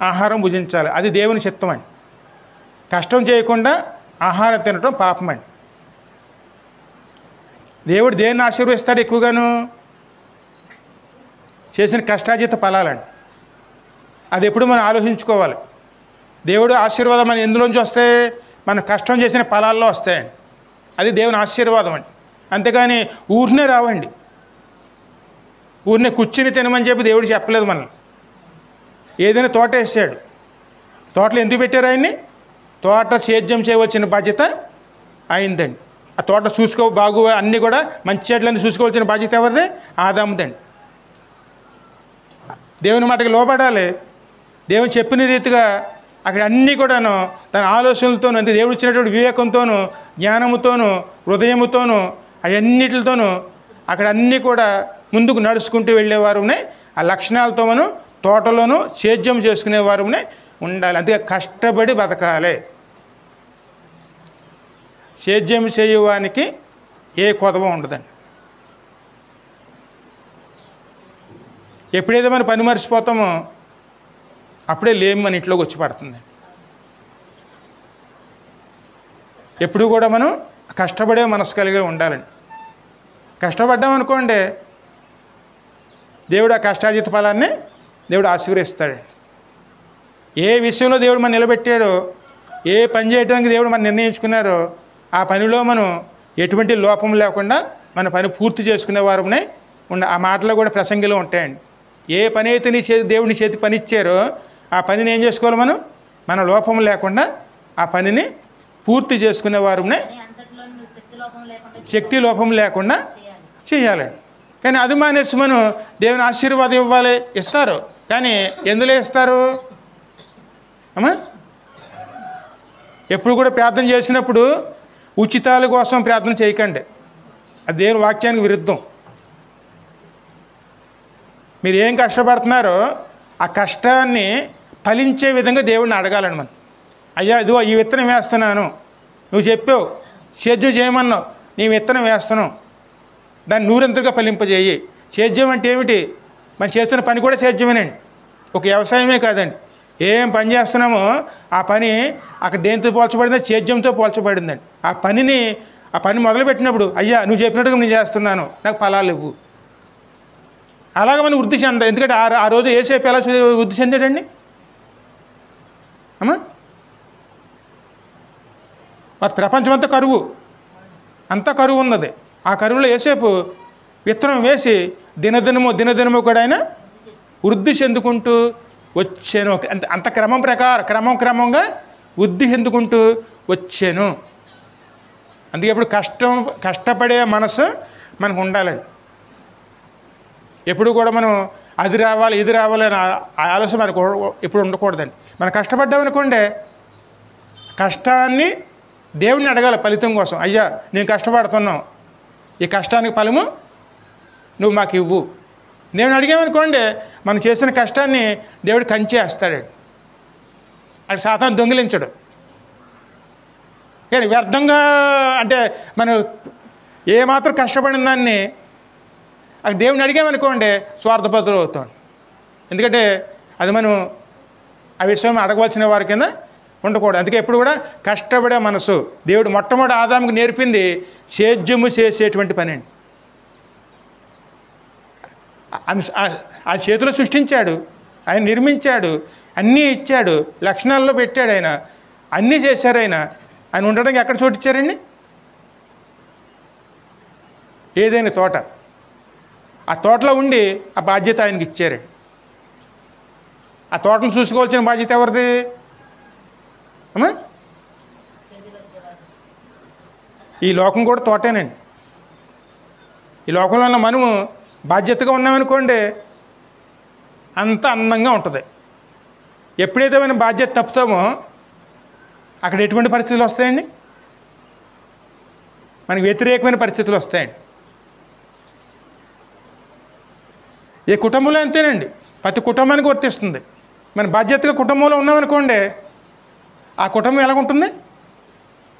ఆహారం భుజించాలి, అది దేవుని చిత్తం అండి. కష్టం చేయకుండా ఆహారం తినటం పాపం అండి. దేవుడు దేన్ని ఆశీర్వదిస్తాడు ఎక్కువగాను? చేసిన కష్టార్జిత ఫలాలండి. అది ఎప్పుడు మనం ఆలోచించుకోవాలి. దేవుడు ఆశీర్వాదం మన ఎందులోంచి వస్తాయి? మనం కష్టం చేసిన ఫలాల్లో వస్తాయండి. అది దేవుని ఆశీర్వాదం అండి. అంతేగాని ఊరినే రావండి. ఊరినే కూర్చుని తినమని చెప్పి దేవుడు చెప్పలేదు మనల్ని. ఏదైనా తోట వేసాడు, తోటలో ఎందుకు పెట్టారు ఆయన్ని? తోట సేద్యం చేయవలసిన బాధ్యత అయిందండి. ఆ తోట బాగు అన్నీ కూడా మంచి చెట్లన్నీ చూసుకోవాల్సిన బాధ్యత ఎవరిది? ఆదాముదండి. దేవుని మాటకి లోబడాలి. దేవుని చెప్పిన రీతిగా అక్కడ అన్నీ కూడాను తన ఆలోచనలతోనూ, అంటే దేవుడు ఇచ్చినటువంటి వివేకంతోనూ, జ్ఞానముతోనూ, హృదయముతోనూ, అవన్నిటితోనూ అక్కడ అన్నీ కూడా ముందుకు నడుచుకుంటూ వెళ్ళేవారునే ఆ లక్షణాలతో మనం తోటలోనూ సేద్యం చేసుకునేవారునే ఉండాలి. అందుకే కష్టపడి బతకాలి. సేద్యం చేయడానికి ఏ కొదవ ఉండదండి. ఎప్పుడైతే మనం పని మర్చిపోతామో అప్పుడే లేమి మన ఇంట్లోకి వచ్చి పడుతుంది. ఎప్పుడు కూడా మనం కష్టపడే మనసు కలిగి ఉండాలండి. కష్టపడ్డామనుకోండి దేవుడు ఆ కష్టార్జిత ఫలాన్ని దేవుడు ఆశీర్వదిస్తాడు. ఏ విషయంలో దేవుడు మనం నిలబెట్టాడో, ఏ పని చేయడానికి దేవుడు మనం నిర్ణయించుకున్నారో ఆ పనిలో మనం ఎటువంటి లోపం లేకుండా మన పని పూర్తి చేసుకునే వారమే ఆ మాటలో కూడా ప్రసంగిలో ఉంటాయండి. ఏ పని అయితే దేవుని చేతి పని ఇచ్చారో ఆ పనిని ఏం చేసుకోవాలి? మనం మన లోపం లేకుండా ఆ పనిని పూర్తి చేసుకునే వారమే, శక్తి లోపం లేకుండా చేయాలండి. కానీ అది మానేసి మనం దేవుని ఆశీర్వాదం ఇవ్వాలి, ఇస్తారు. కానీ ఎందులో ఇస్తారు అమ్మా? ఎప్పుడు కూడా ప్రార్థన చేసినప్పుడు ఉచితాల కోసం ప్రార్థన చేయకండి. అది దేవుని వాక్యానికి విరుద్ధం. మీరు ఏం కష్టపడుతున్నారో ఆ కష్టాన్ని ఫలించే విధంగా దేవుడిని అడగాలండి మనం. అయ్యా ఇదిగో ఈ విత్తనం వేస్తున్నాను, నువ్వు చెప్పావు సేద్యం చేయమన్నావు, నీ విత్తనం వేస్తున్నావు, దాన్ని నూరంతగా ఫలింపజేయి. సేద్యం అంటే ఏమిటి? మనం చేస్తున్న పని కూడా సేద్యమేనండి, ఒక వ్యవసాయమే కాదండి. ఏం పని చేస్తున్నామో ఆ పని అక్కడ దేనితో పోల్చబడిందో? సేద్యంతో పోల్చబడిందండి. ఆ పని మొదలుపెట్టినప్పుడు అయ్యా నువ్వు చెప్పినట్టుగా నేను చేస్తున్నాను, నాకు ఫలాలు ఇవ్వు. అలాగ మనం వృద్ధి చెందాలి. ఎందుకంటే ఆ రోజు ఏసేపు ఎలా వృద్ధి చెందాడండి అమ్మా? మరి ప్రపంచం అంతా కరువు, అంతా కరువు ఉన్నది. ఆ కరువులో ఏసేపు విత్తనం వేసి దినదినము కూడా ఆయన వృద్ధి చెందుకుంటూ వచ్చాను. అంత క్రమంగా వృద్ధి చెందుకుంటూ వచ్చాను. అందుకే ఇప్పుడు కష్టపడే మనసు మనకు ఉండాలండి. ఎప్పుడు కూడా మనం అది రావాలి ఇది రావాలి అని ఆలోచన మనకు ఎప్పుడు ఉండకూడదండి. మనం కష్టపడ్డామనుకోండి, కష్టాన్ని దేవుడిని అడగాలి ఫలితం కోసం. అయ్యా నేను కష్టపడుతున్నావు, ఈ కష్టానికి ఫలము నువ్వు మాకు ఇవ్వు. దేవుని అడిగామనుకోండి, మనం చేసిన కష్టాన్ని దేవుడు కంచేస్తాడు. అది సాతాను దొంగిలించడు. కానీ వ్యర్థంగా అంటే మనం ఏమాత్రం కష్టపడిన దాన్ని దేవుని అడిగామనుకోండి స్వార్థపరులు అవుతాం. ఎందుకంటే అది మనం ఆ విషయం అడగవలసిన వారి కింద ఉండకూడదు. అందుకే ఎప్పుడు కూడా కష్టపడే మనసు. దేవుడు మొట్టమొదటి ఆదాముకు నేర్పింది సేద్యము చేసేటువంటి పని అండి. ఆ చేతిలో సృష్టించాడు, ఆయన నిర్మించాడు, అన్నీ ఇచ్చాడు, లక్షణాల్లో పెట్టాడు, ఆయన అన్నీ చేశారు. ఆయన ఉండడానికి ఎక్కడ చోటు ఇచ్చారండి? ఏదైనా తోట, ఆ తోటలో ఉండి ఆ బాధ్యత ఆయనకి ఇచ్చారండి. ఆ తోటను చూసుకోవాల్సిన బాధ్యత ఎవరిది అమ్మా? ఈ లోకం కూడా తోటేనండి. ఈ లోకంలో ఉన్న మనము బాధ్యతగా ఉన్నామనుకోండి అంత అందంగా ఉంటుంది. ఎప్పుడైతే మనం బాధ్యత తప్పుతామో అక్కడ ఎటువంటి పరిస్థితులు వస్తాయండి? మనకి వ్యతిరేకమైన పరిస్థితులు వస్తాయండి. ఏ కుటుంబంలో అంతేనండి, ప్రతి కుటుంబానికి వర్తిస్తుంది. మన బాధ్యతగా కుటుంబంలో ఉన్నామనుకోండి ఆ కుటుంబం ఎలాగుంటుంది?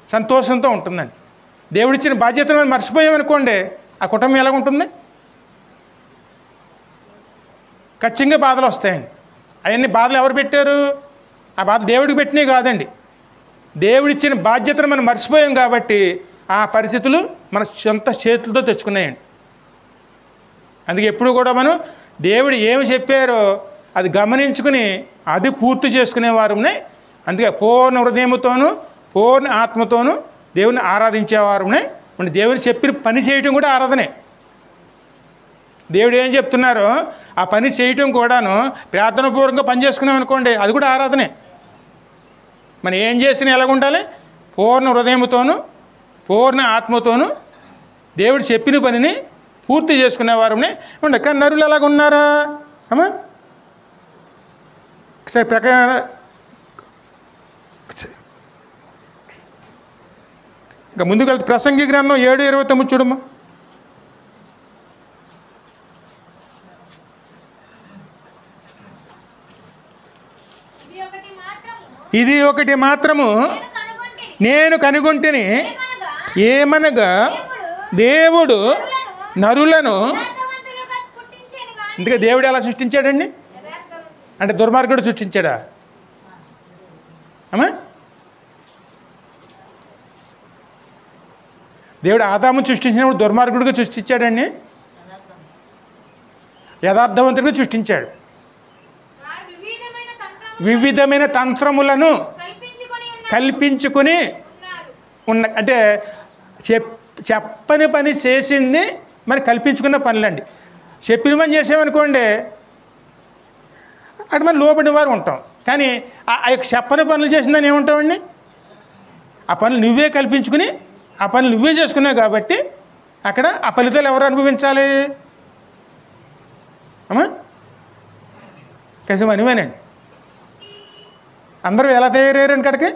సంతోషంతో ఉంటుందండి. దేవుడిచ్చిన బాధ్యతను మనం మర్చిపోయామనుకోండి ఆ కుటుంబం ఎలాగుంటుంది? ఖచ్చితంగా బాధలు వస్తాయండి. అవన్నీ బాధలు ఎవరు పెట్టారు? ఆ బాధ దేవుడికి పెట్టినవి కాదండి. దేవుడిచ్చిన బాధ్యతను మనం మర్చిపోయాం కాబట్టి ఆ పరిస్థితులు మన సొంత చేతులతో తెచ్చుకున్నాయండి. అందుకే ఎప్పుడు కూడా మనం దేవుడు ఏమి చెప్పారో అది గమనించుకుని అది పూర్తి చేసుకునేవారునే. అందుకే పూర్ణ హృదయముతోనూ పూర్ణ ఆత్మతోనూ దేవుని ఆరాధించేవారునే. దేవుని చెప్పిన పని చేయటం కూడా ఆరాధనే. దేవుడు ఏం చెప్తున్నారో ఆ పని చేయటం కూడాను ప్రార్థనాపూర్వకంగా పని చేసుకున్నాం అనుకోండి అది కూడా ఆరాధనే. మనం ఏం చేసినా ఎలాగుండాలి? పూర్ణ హృదయముతోనూ పూర్ణ ఆత్మతోనూ దేవుడు చెప్పిన పనిని పూర్తి చేసుకునేవారునే ఉండే. కానీ నరులు ఎలాగ ఉన్నారా అమ్మా? సరే ఇంకా ముందుకు వెళ్తే ప్రసంగి గ్రంథం 7:29 చూడమ్మా. ఇది ఒకటి మాత్రము నేను కనుగొంటిని, ఏమనగా దేవుడు నరులను. అందుకే దేవుడు ఎలా సృష్టించాడండి? అంటే దుర్మార్గుడు సృష్టించాడా అమ్మా? దేవుడు ఆదామును సృష్టించినప్పుడు దుర్మార్గుడిగా సృష్టించాడండి? యథార్థవంతుడిగా సృష్టించాడు. వివిధమైన తంత్రములను కల్పించుకొని ఉన్న, అంటే చెప్పని పని చేసింది మరి కల్పించుకున్న పనులండి. చెప్పిన పని చేసామనుకోండి అక్కడ మనం లోబడిన వారు ఉంటాం. కానీ ఆ యొక్క చెప్పని పనులు చేసిందని ఏముంటామండి? ఆ పనులు నువ్వే కల్పించుకుని ఆ పనులు నువ్వే చేసుకున్నావు కాబట్టి అక్కడ ఆ ఫలితాలు ఎవరు అనుభవించాలి అమ్మా? కసి మనమేనండి. అందరూ ఎలా తయారయ్యారని కాడికి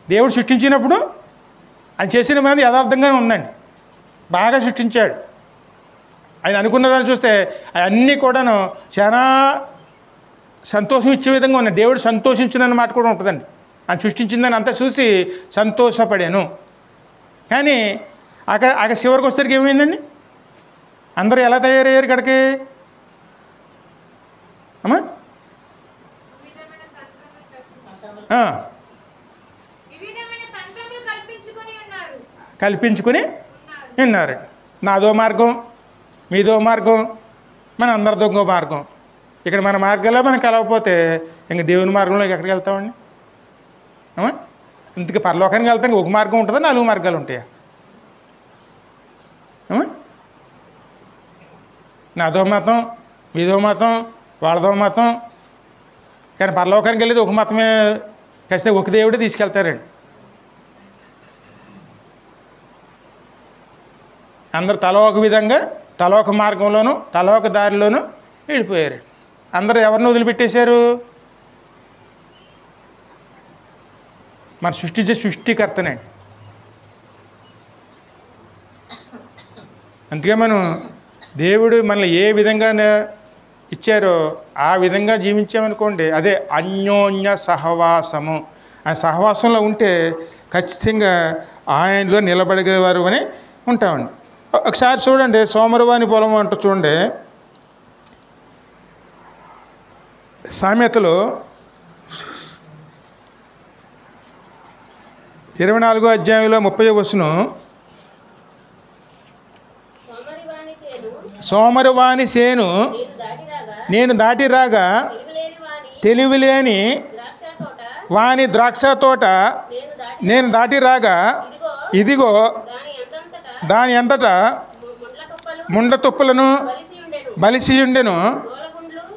దేవుడు సృష్టించినప్పుడు ఆయన చేసిన మంది యథార్థంగానే ఉందండి. బాగా సృష్టించాడు. ఆయన అనుకున్నదాన్ని చూస్తే అవన్నీ కూడాను చాలా సంతోషం ఇచ్చే విధంగా ఉన్నాయి. దేవుడు సంతోషించిన మాట కూడా ఉంటుందండి. ఆయన సృష్టించిందని అంతా చూసి సంతోషపడాను. కానీ అక్కడ చివరికి వచ్చేసరికి ఏమైందండి? అందరూ ఎలా తయారయ్యారు ఇక్కడికి అమ్మా? కల్పించుకొని ఉన్నారు. నాదో మార్గం, మీదో మార్గం, మన అందరిదో ఇంకో మార్గం. ఇక్కడ మన మార్గాల్లో మనం కలవకపోతే ఇంక దేవుని మార్గంలోకి ఎక్కడికి వెళ్తామండి అమ్మా? ఇంతకీ పరలోకానికి వెళ్తానికి ఒక మార్గం ఉంటుందా, 4 మార్గాలు ఉంటాయా అమ్మా? నాదో మతం, మీదో మతం, వాళ్ళదో మతం. కానీ పరలోకానికి వెళ్ళేది ఒక మతమే, ఖచ్చితంగా ఒక దేవుడే తీసుకెళ్తారండి. అందరు తల ఒక విధంగా తల ఒక మార్గంలోనూ తల ఒక దారిలోనూ వెళ్ళిపోయారు. అందరూ ఎవరిని వదిలిపెట్టేశారు? మన సృష్టించే సృష్టికర్తనే. అందుకే మనం దేవుడు మనల్ని ఏ విధంగా ఇచ్చారో ఆ విధంగా జీవించామనుకోండి అదే అన్యోన్య సహవాసము. ఆ సహవాసంలో ఉంటే ఖచ్చితంగా ఆయనలో నిలబడగలవారు అని ఉంటామండి. ఒకసారి చూడండి, సోమరవాణి పొలం అంటూ చూడండి. సామెతలో 24వ అధ్యాయంలో 30వ వచనం. సోమరివాని సేను నేను దాటి రాగా తెలివిలేని వాని ద్రాక్ష తోట నేను దాటి రాగా ఇదిగో దాని అంతటా ముండ్ల తుప్పలను బలిసి ఉండెను,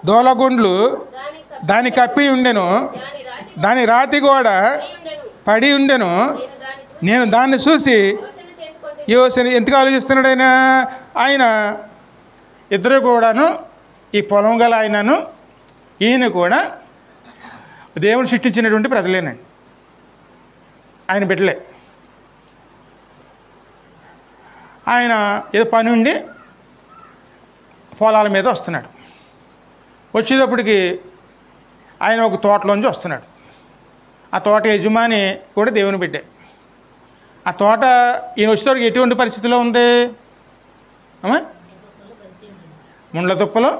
దోలగుండ్లు దాని కప్పి ఉండెను, దాని రాతి గోడ పడి ఉండెను. నేను దాన్ని చూసి యోసేపు ఎందుకు ఆలోచిస్తున్నాడు ఆయన ఇద్దరు కూడాను, ఈ పొలం గల ఆయనను ఈయన కూడా దేవుని సృష్టించినటువంటి ప్రజలేనండి, ఆయన బిడ్డలే. ఆయన ఏదో పని ఉండి పొలాల మీద వస్తున్నాడు. వచ్చేటప్పటికి ఆయన ఒక తోటలోంచి వస్తున్నాడు. ఆ తోట యజమాని కూడా దేవుని బిడ్డే. ఆ తోట ఈయన వచ్చేటప్పటికి ఎటువంటి పరిస్థితిలో ఉంది? అమ్మా, ముండ్ల తుప్పలు,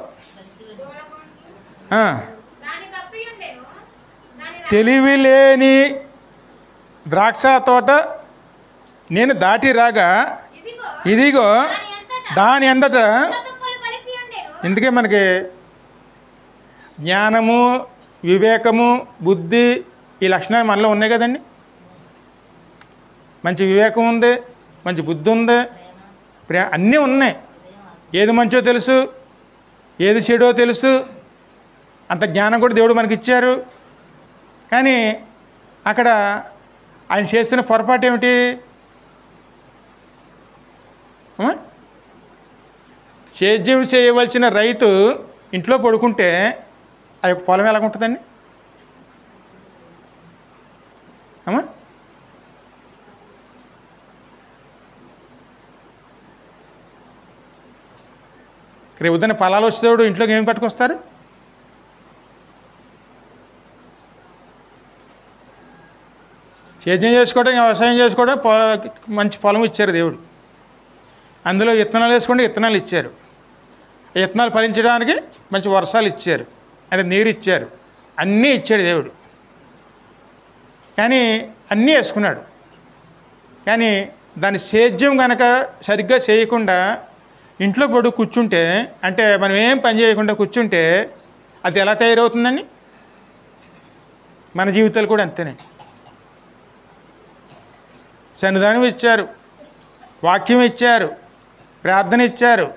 తెలివిలేని ద్రాక్ష తోట నేను దాటి రాగా ఇదిగో దాని అంతట. ఎందుకే మనకి జ్ఞానము, వివేకము, బుద్ధి ఈ లక్షణాలు మనలో ఉన్నాయి కదండి. మంచి వివేకం ఉంది, మంచి బుద్ధి ఉంది, అన్నీ ఉన్నాయి. ఏది మంచో తెలుసు, ఏది చెడో తెలుసు. అంత జ్ఞానం కూడా దేవుడు మనకి ఇచ్చారు. కానీ అక్కడ ఆయన చేస్తున్న పొరపాటు ఏమిటి? సేద్యం చేయవలసిన రైతు ఇంట్లో పడుకుంటే ఆ యొక్క పొలం ఎలాగుంటుందండి? అమ్మా, రేపు ఉదయం పొలాలు వచ్చేవాడు ఇంట్లోకి ఏమి పట్టుకొస్తారు? సేద్యం చేసుకోవడం, వ్యవసాయం చేసుకోవడం, మంచి పొలం ఇచ్చారు దేవుడు. అందులో విత్తనాలు వేసుకోండి, విత్తనాలు ఇచ్చారు. విత్తనాలు ఫలించడానికి మంచి వర్షాలు ఇచ్చారు, అంటే నీరు ఇచ్చారు, అన్నీ ఇచ్చాడు దేవుడు. కానీ అన్నీ వేసుకున్నాడు. కానీ దాని సేద్యం కనుక సరిగ్గా చేయకుండా ఇంట్లో పడు కూర్చుంటే, అంటే మనం ఏం పని చేయకుండా కూర్చుంటే అది ఎలా తయారవుతుందండి? మన జీవితాలు కూడా అంతేనండి. సన్నిధానం ఇచ్చారు, వాక్యం ఇచ్చారు, ప్రార్థన ఇచ్చారు,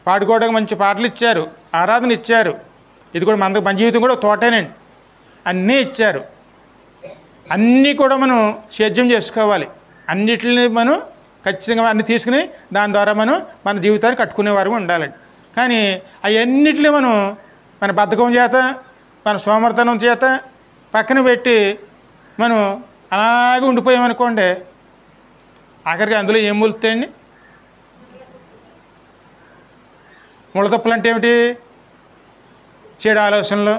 పాడుకోవడానికి మంచి పాటలు ఇచ్చారు, ఆరాధన ఇచ్చారు. ఇది కూడా మన జీవితం కూడా తోటేనండి. అన్నీ ఇచ్చారు. అన్నీ కూడా మనం సేద్యం చేసుకోవాలి. అన్నిటిని మనం ఖచ్చితంగా అన్నీ తీసుకుని దాని ద్వారా మనం మన జీవితాన్ని కట్టుకునేవారు ఉండాలండి. కానీ అవన్నిటిని మనం మన బద్ధకం చేత, మన సోమర్థనం చేత పక్కన పెట్టి మనం అలాగే ఉండిపోయామనుకోండి, ఆఖరికి అందులో ఏం మూలుతాయండి? ముళ్ళతప్పులు అంటే ఏమిటి? చెడు ఆలోచనలు,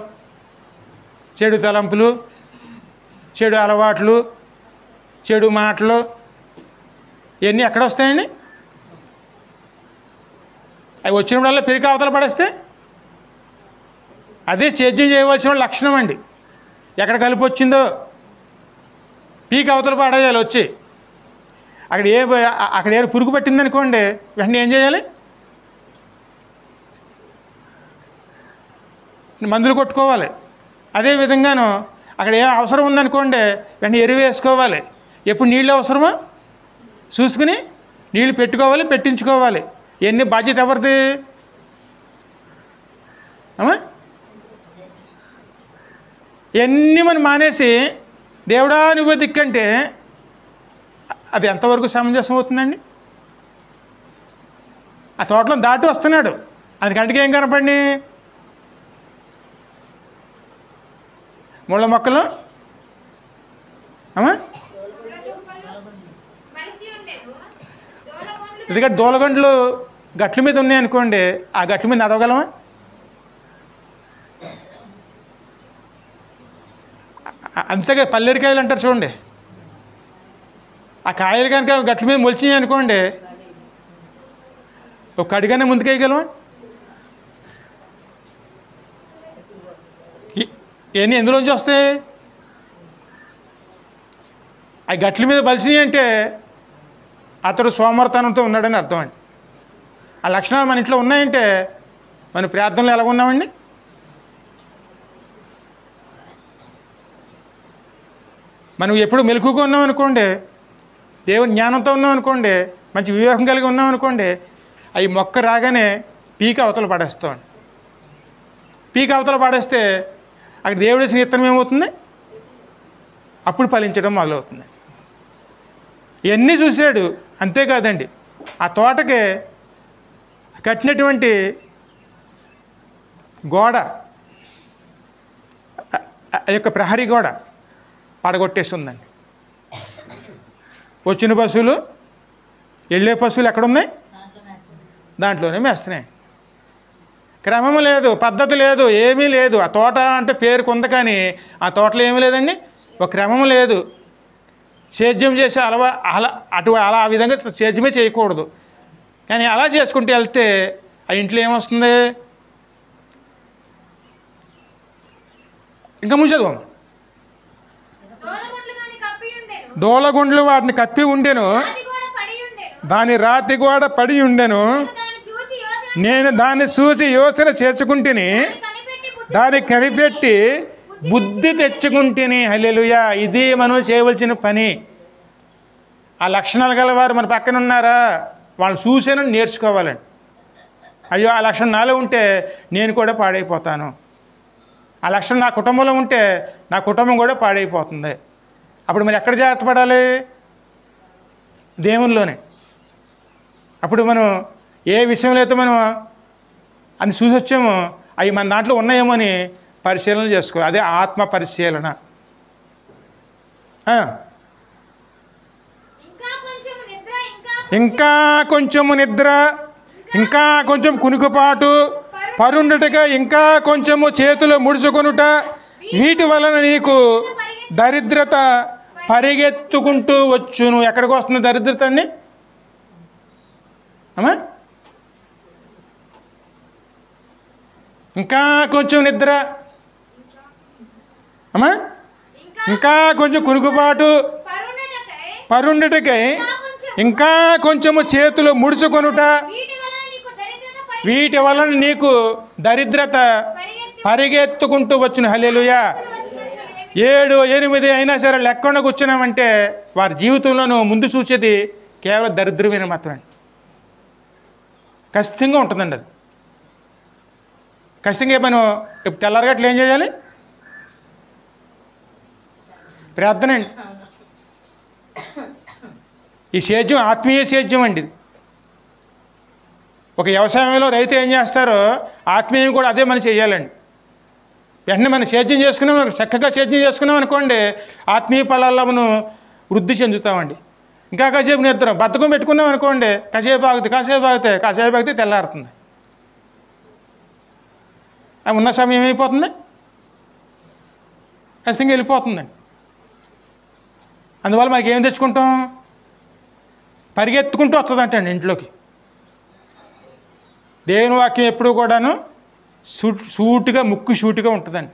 చెడు తలంపులు, చెడు అలవాట్లు, చెడు మాటలు, ఇవన్నీ ఎక్కడ వస్తాయండి? అవి వచ్చినప్పుడల్లా పెరిగి అవతల పడేస్తే అదే సేద్యం చేయవలసిన లక్షణం అండి. ఎక్కడ కలిపి వచ్చిందో పీకి అవతల పడేయాలి వచ్చి. అక్కడ ఏ పురుగు పట్టిందనుకోండి, వెంటనే ఏం చేయాలి? మందులు కొట్టుకోవాలి. అదేవిధంగాను అక్కడ ఏ అవసరం ఉందనుకోండి, వెంటనే ఎరువు వేసుకోవాలి. ఎప్పుడు నీళ్ళు అవసరమో చూసుకుని నీళ్ళు పెట్టుకోవాలి, పెట్టించుకోవాలి. ఎన్ని బాధ్యత ఎవరిది? అమ్మా, ఎన్ని మనం మానేసి దేవుడా నువ్వు దిక్కంటే అది ఎంతవరకు సమంజసం అవుతుందండి? ఆ తోటలో దాటి వస్తున్నాడు, అది కంటికి ఏం కనపడి? ముళ్ళ మొక్కలు, అమ్మా, ఎందుకంటే దూలగంటలు గట్ల మీద ఉన్నాయనుకోండి, ఆ గట్ల మీద నడవగలమా? అంతేగా పల్లెరికాయలు అంటారు చూడండి, ఆ కాయలు కనుక గట్ల మీద మొలిచినాయి అనుకోండి, ఒక అడిగానే ముందుకేయగలమా? ఇవన్నీ ఎందులోంచి వస్తాయి? ఆ గట్ల మీద బలిసినాయి అంటే అతడు సోమర్తనంతో ఉన్నాడని అర్థం అండి. ఆ లక్షణాలు మన ఇంట్లో ఉన్నాయంటే మన ప్రార్థనలు ఎలా ఉన్నామండి? మనం ఎప్పుడు మెలకుగా ఉన్నాం అనుకోండి, దేవుని జ్ఞానంతో ఉన్నాం అనుకోండి, మంచి వివేకం కలిగి ఉన్నాం అనుకోండి, అవి మొక్క రాగానే పీక అవతల పడేస్తామండి. పీక అవతల పడేస్తే అక్కడ దేవుడు వేసిన విత్తనం ఏమవుతుంది? అప్పుడు ఫలించడం మొదలవుతుంది. ఇవన్నీ చూశాడు. అంతేకాదండి, ఆ తోటకి కట్టినటువంటి గోడ, ఆ యొక్క ప్రహరీ గోడ పడగొట్టేసి ఉందండి. వచ్చిన పశువులు, వెళ్ళే పశువులు ఎక్కడున్నాయి? దాంట్లోనే మేస్తున్నాయి. క్రమం లేదు, పద్ధతి లేదు, ఏమీ లేదు. ఆ తోట అంటే పేరుకు ఉంది కానీ ఆ తోటలో ఏమీ లేదండి, ఒక క్రమం లేదు. సేద్యం చేసే అలా ఆ విధంగా సేద్యమే చేయకూడదు. కానీ అలా చేసుకుంటూ వెళ్తే ఆ ఇంట్లో ఏమొస్తుంది? ఇంకా ముంచదు. దోలగుండ్లు వాటిని కప్పి ఉండెను, దాని రాతి గోడ పడి ఉండెను. నేను దాన్ని చూసి యోచన చేసుకుంటేని, దాన్ని కనిపెట్టి బుద్ధి తెచ్చుకుంటేని. హల్లెలూయా! ఇది మనం చేయవలసిన పని. ఆ లక్షణాలు గలవారు మన పక్కన ఉన్నారా? వాళ్ళు చూసేను నేర్చుకోవాలండి. అయ్యో, ఆ లక్షణం నాలో ఉంటే నేను కూడా పాడైపోతాను. ఆ లక్షణం నా కుటుంబంలో ఉంటే నా కుటుంబం కూడా పాడైపోతుంది. అప్పుడు మరి ఎక్కడ జాగ్రత్త పడాలి? దేవునిలోనే. అప్పుడు మనం ఏ విషయంలో అయితే మనం అని చూసి వచ్చామో అవి మన దాంట్లో ఉన్నాయేమో అని పరిశీలన చేసుకోవాలి. అదే ఆత్మ పరిశీలన. ఇంకా కొంచెము నిద్ర, ఇంకా కొంచెం కునుకుపాటు, పరుండుటగా ఇంకా కొంచెము చేతులు ముడుచుకొనుట, వీటి వలన నీకు దరిద్రత పరిగెత్తుకుంటూ వచ్చును. ఎక్కడికి వస్తుంది దరిద్రత అండి? అమ్మా, ఇంకా కొంచెం నిద్ర, అమ్మా, ఇంకా కొంచెం కునుకుపాటు, పరుండుటకై ఇంకా కొంచెము చేతులు ముడుచుకొనుట, వీటి వలన నీకు దరిద్రత పరిగెత్తుకుంటూ వచ్చును. హల్లెలూయా! 7, 8 అయినా సరే లెక్కకుండా కూర్చున్నామంటే వారి జీవితంలోనూ ముందు చూసేది కేవలం దరిద్రమైన మాత్రమే. ఖచ్చితంగా ఉంటుందండి అది. ఖచ్చితంగా మనం ఇప్పుడు తెల్లారగట్లు ఏం చేయాలి? ప్రార్థన అండి. ఈ సేద్యం ఆత్మీయ సేద్యం అండి. ఒక వ్యవసాయంలో రైతు ఏం చేస్తారో ఆత్మీయం కూడా అదే మనం చేయాలండి. వెంటనే మనం సేద్యం చేసుకున్నాం, చక్కగా సేద్యం చేసుకున్నాం అనుకోండి, ఆత్మీయ ఫలాల్లో మనం వృద్ధి చెందుతామండి. ఇంకా కాసేపు నిద్ర బద్ధకం పెట్టుకున్నాం అనుకోండి, కాసేపు ఆగితే తెల్లారుతుంది. ఉన్న సమయం అయిపోతుంది, ఖచ్చితంగా వెళ్ళిపోతుందండి. అందువల్ల మనకి ఏం తెచ్చుకుంటాం? పరిగెత్తుకుంటూ వస్తుందంటండి ఇంట్లోకి. దేవుని వాక్యం ఎప్పుడు కూడాను సూటిగా సూటిగా ఉంటుందండి.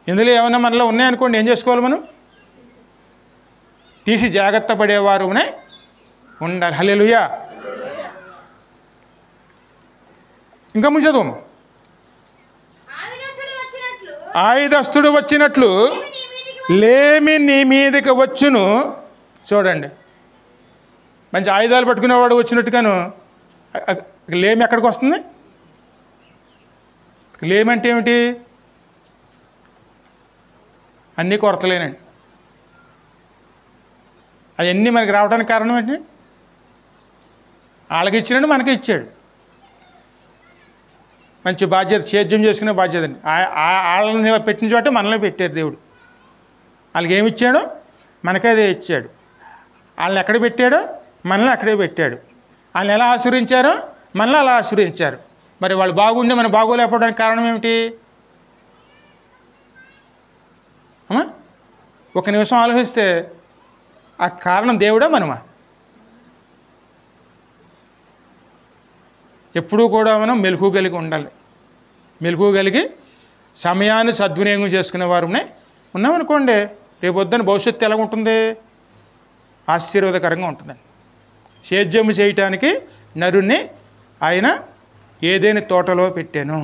ఇందులో ఏమైనా మనలో ఉన్నాయనుకోండి, ఏం చేసుకోవాలి? మనం తీసి జాగ్రత్త పడేవారునే ఉండాలి. హల్లెలూయా! ఇంకా ముందు చదువు. ఆయుధస్తుడు వచ్చినట్లు లేమి నీ మీదకి వచ్చును. చూడండి, మంచి ఆయుధాలు పట్టుకునేవాడు వచ్చినట్టుగాను లేమి ఎక్కడికి వస్తుంది? లేమి అంటే ఏమిటి? అన్నీ కొరతలేనండి. అవన్నీ మనకి రావడానికి కారణం ఏంటి? వాళ్ళకి ఇచ్చినాడు, మనకి ఇచ్చాడు. మంచి బాధ్యత, సేద్యం చేసుకునే బాధ్యత అండి. వాళ్ళని పెట్టిన చోట మనల్ని పెట్టారు దేవుడు. వాళ్ళకి ఏమి ఇచ్చాడో మనకే అదే ఇచ్చాడు. వాళ్ళని ఎక్కడ పెట్టాడో మనల్ని అక్కడే పెట్టాడు. వాళ్ళని ఎలా ఆశీర్వించారో మనల్ని అలా ఆశీర్వించారు. మరి వాళ్ళు బాగుండి మనం బాగోలేకపోవడానికి కారణం ఏమిటి? అమ్మా, ఒక నిమిషం ఆలోచిస్తే ఆ కారణం దేవుడా మనమా? ఎప్పుడూ కూడా మనం మెలకువ కలిగి ఉండాలి. మెలకువ కలిగి సమయాన్ని సద్వినియోగం చేసుకునే వారునే ఉన్నామనుకోండి, రేపు పొద్దున్న భవిష్యత్తు ఎలా ఉంటుంది? ఆశీర్వాదకరంగా ఉంటుందండి. సేద్యము చేయటానికి నరుణ్ణి ఆయన ఏదైనా తోటలో పెట్టాను.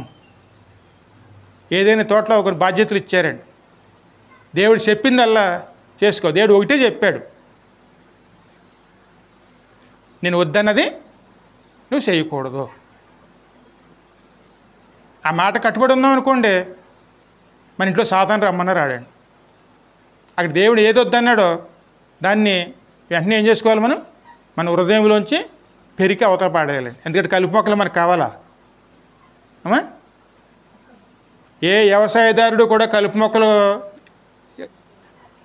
ఏదైనా తోటలో ఒక బాధ్యతలు ఇచ్చారండి. దేవుడు చెప్పిందల్లా చేసుకో. దేవుడు ఒకటే చెప్పాడు, నేను వద్దన్నది నువ్వు చేయకూడదు. ఆ మాట కట్టుబడి ఉన్నాం అనుకోండి, మన ఇంట్లో సాతాను రమ్మన్న రాడండి. అక్కడ దేవుడు ఏది వద్దన్నాడో దాన్ని వెంటనే ఏం చేసుకోవాలి? మనం మన హృదయంలోంచి పెరికి అవతల పాడేయాలి. ఎందుకంటే కలుపు మొక్కలు మనకు కావాలా అమ్మా? ఏ వ్యవసాయదారుడు కూడా కలుపు మొక్కలు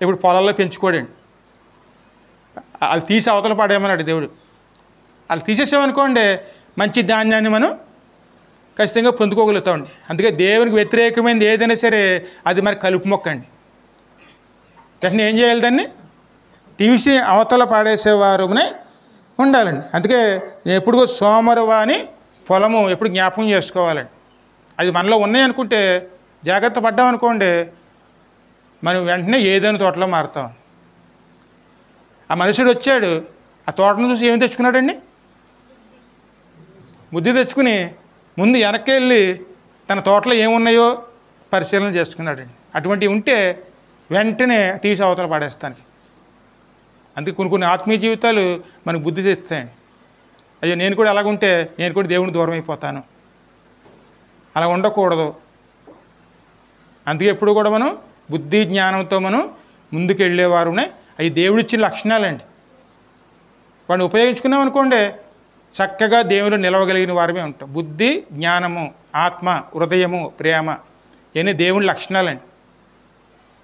ఇప్పుడు పొలాల్లో పెంచుకోడండి. అది తీసి అవతల పాడేయమన్నాడు దేవుడు. అది తీసేసామనుకోండి మంచి ధాన్యాన్ని మనం ఖచ్చితంగా పొందుకోగలుగుతామండి. అందుకే దేవునికి వ్యతిరేకమైనది ఏదైనా సరే అది మరి కలుపు మొక్క అండి. వెంటనే ఏం చేయాలి? దాన్ని తీసి అవతల పాడేసేవారునే ఉండాలండి. అందుకే నేను ఎప్పుడు సోమరవాని పొలము ఎప్పుడు జ్ఞాపకం చేసుకోవాలండి. అది మనలో ఉన్నాయి అనుకుంటే జాగ్రత్త పడ్డామనుకోండి, మనం వెంటనే ఏదైనా తోటలో మారుతాం. ఆ మనుషుడు వచ్చాడు, ఆ తోటను చూసి ఏమి తెచ్చుకున్నాడండి? బుద్ధి తెచ్చుకుని ముందు వెనక్కి వెళ్ళి తన తోటలో ఏమున్నాయో పరిశీలన చేసుకున్నాడండి. అటువంటివి ఉంటే వెంటనే తీసి అవతల పడేస్తానికి. అందుకే కొన్ని ఆత్మీయ జీవితాలు మనకు బుద్ధి తెస్తాయండి. అయ్యో నేను కూడా అలాగుంటే నేను కూడా దేవుని దూరం అయిపోతాను, అలా ఉండకూడదు. అందుకే ఎప్పుడు కూడా మనం బుద్ధి జ్ఞానంతో మనం ముందుకు వెళ్ళేవారునే. అవి దేవుడిచ్చిన లక్షణాలండి. వాడిని ఉపయోగించుకున్నాం అనుకోండి చక్కగా దేవుడు నిలవగలిగిన వారమే ఉంటాం. బుద్ధి, జ్ఞానము, ఆత్మ, హృదయము, ప్రేమ ఇవన్నీ దేవుని లక్షణాలండి.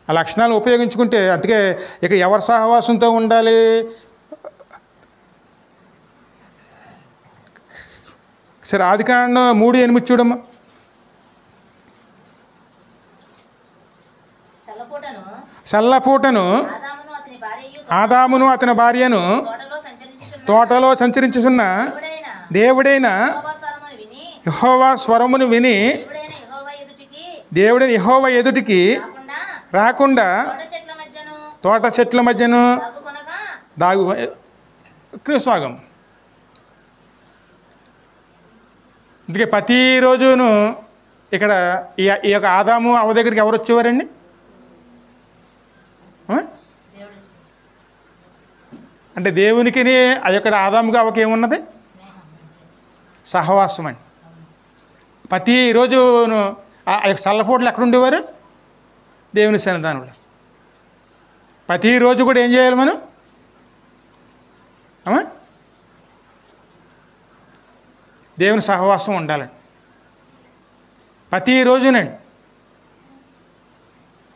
ఆ లక్షణాలు ఉపయోగించుకుంటే, అందుకే ఇక ఎవరి సహవాసంతో ఉండాలి? సరే ఆదికాండం 3:8 చూడమ్మా. చల్లపూటను ఆదామును అతని భార్యను తోటలో సంచరించుచున్న దేవుడైన యెహోవా స్వరమును విని దేవుడైన యెహోవా ఎదుటికి రాకుండా తోట చెట్ల మధ్యను స్వాగం. అందుకే ప్రతిరోజును ఇక్కడ ఈ యొక్క ఆదాము అవ్వ దగ్గరికి ఎవరు వచ్చేవారండి? అంటే దేవునికి ఆ యొక్క ఆదాముగా అవ్వకి ఏమున్నది? సహవాసం అండి. ప్రతిరోజును ఆ యొక్క చల్లపూటలు ఎక్కడ ఉండేవారు? దేవుని సన్నిధానంలో. ప్రతిరోజు కూడా ఏం చేయాలి మనం? దేవుని సహవాసం ఉండాలండి ప్రతిరోజునండి.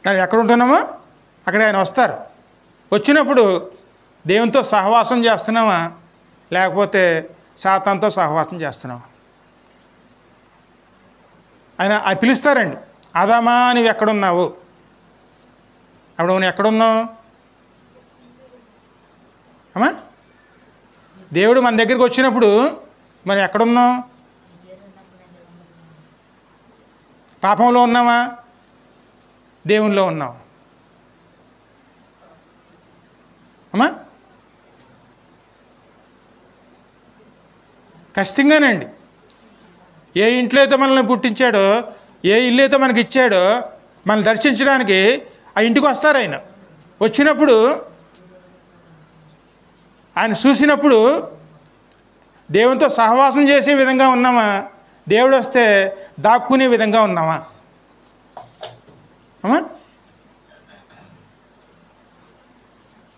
మనం ఎక్కడ ఉంటున్నామో అక్కడ ఆయన వస్తారు. వచ్చినప్పుడు దేవునితో సహవాసం చేస్తున్నామా లేకపోతే సాతానుతో సహవాసం చేస్తున్నామా? ఆయన పిలుస్తారండి, ఆదామా నువ్వు ఎక్కడున్నావు? అప్పుడు నువ్వు ఎక్కడున్నావు అమ్మా? దేవుడు మన దగ్గరికి వచ్చినప్పుడు మనం ఎక్కడున్నాం? పాపంలో ఉన్నామా దేవునిలో ఉన్నామా అమ్మా? ఖచ్చితంగానండి. ఏ ఇంట్లో అయితే మనల్ని పుట్టించాడో, ఏ ఇల్లు అయితే మనకి ఇచ్చాడో, మనల్ని దర్శించడానికి ఆ ఇంటికి వస్తారు. ఆయన వచ్చినప్పుడు, ఆయన చూసినప్పుడు దేవునితో సహవాసం చేసే విధంగా ఉన్నామా, దేవుడు వస్తే దాక్కునే విధంగా ఉన్నామా అమ్మా?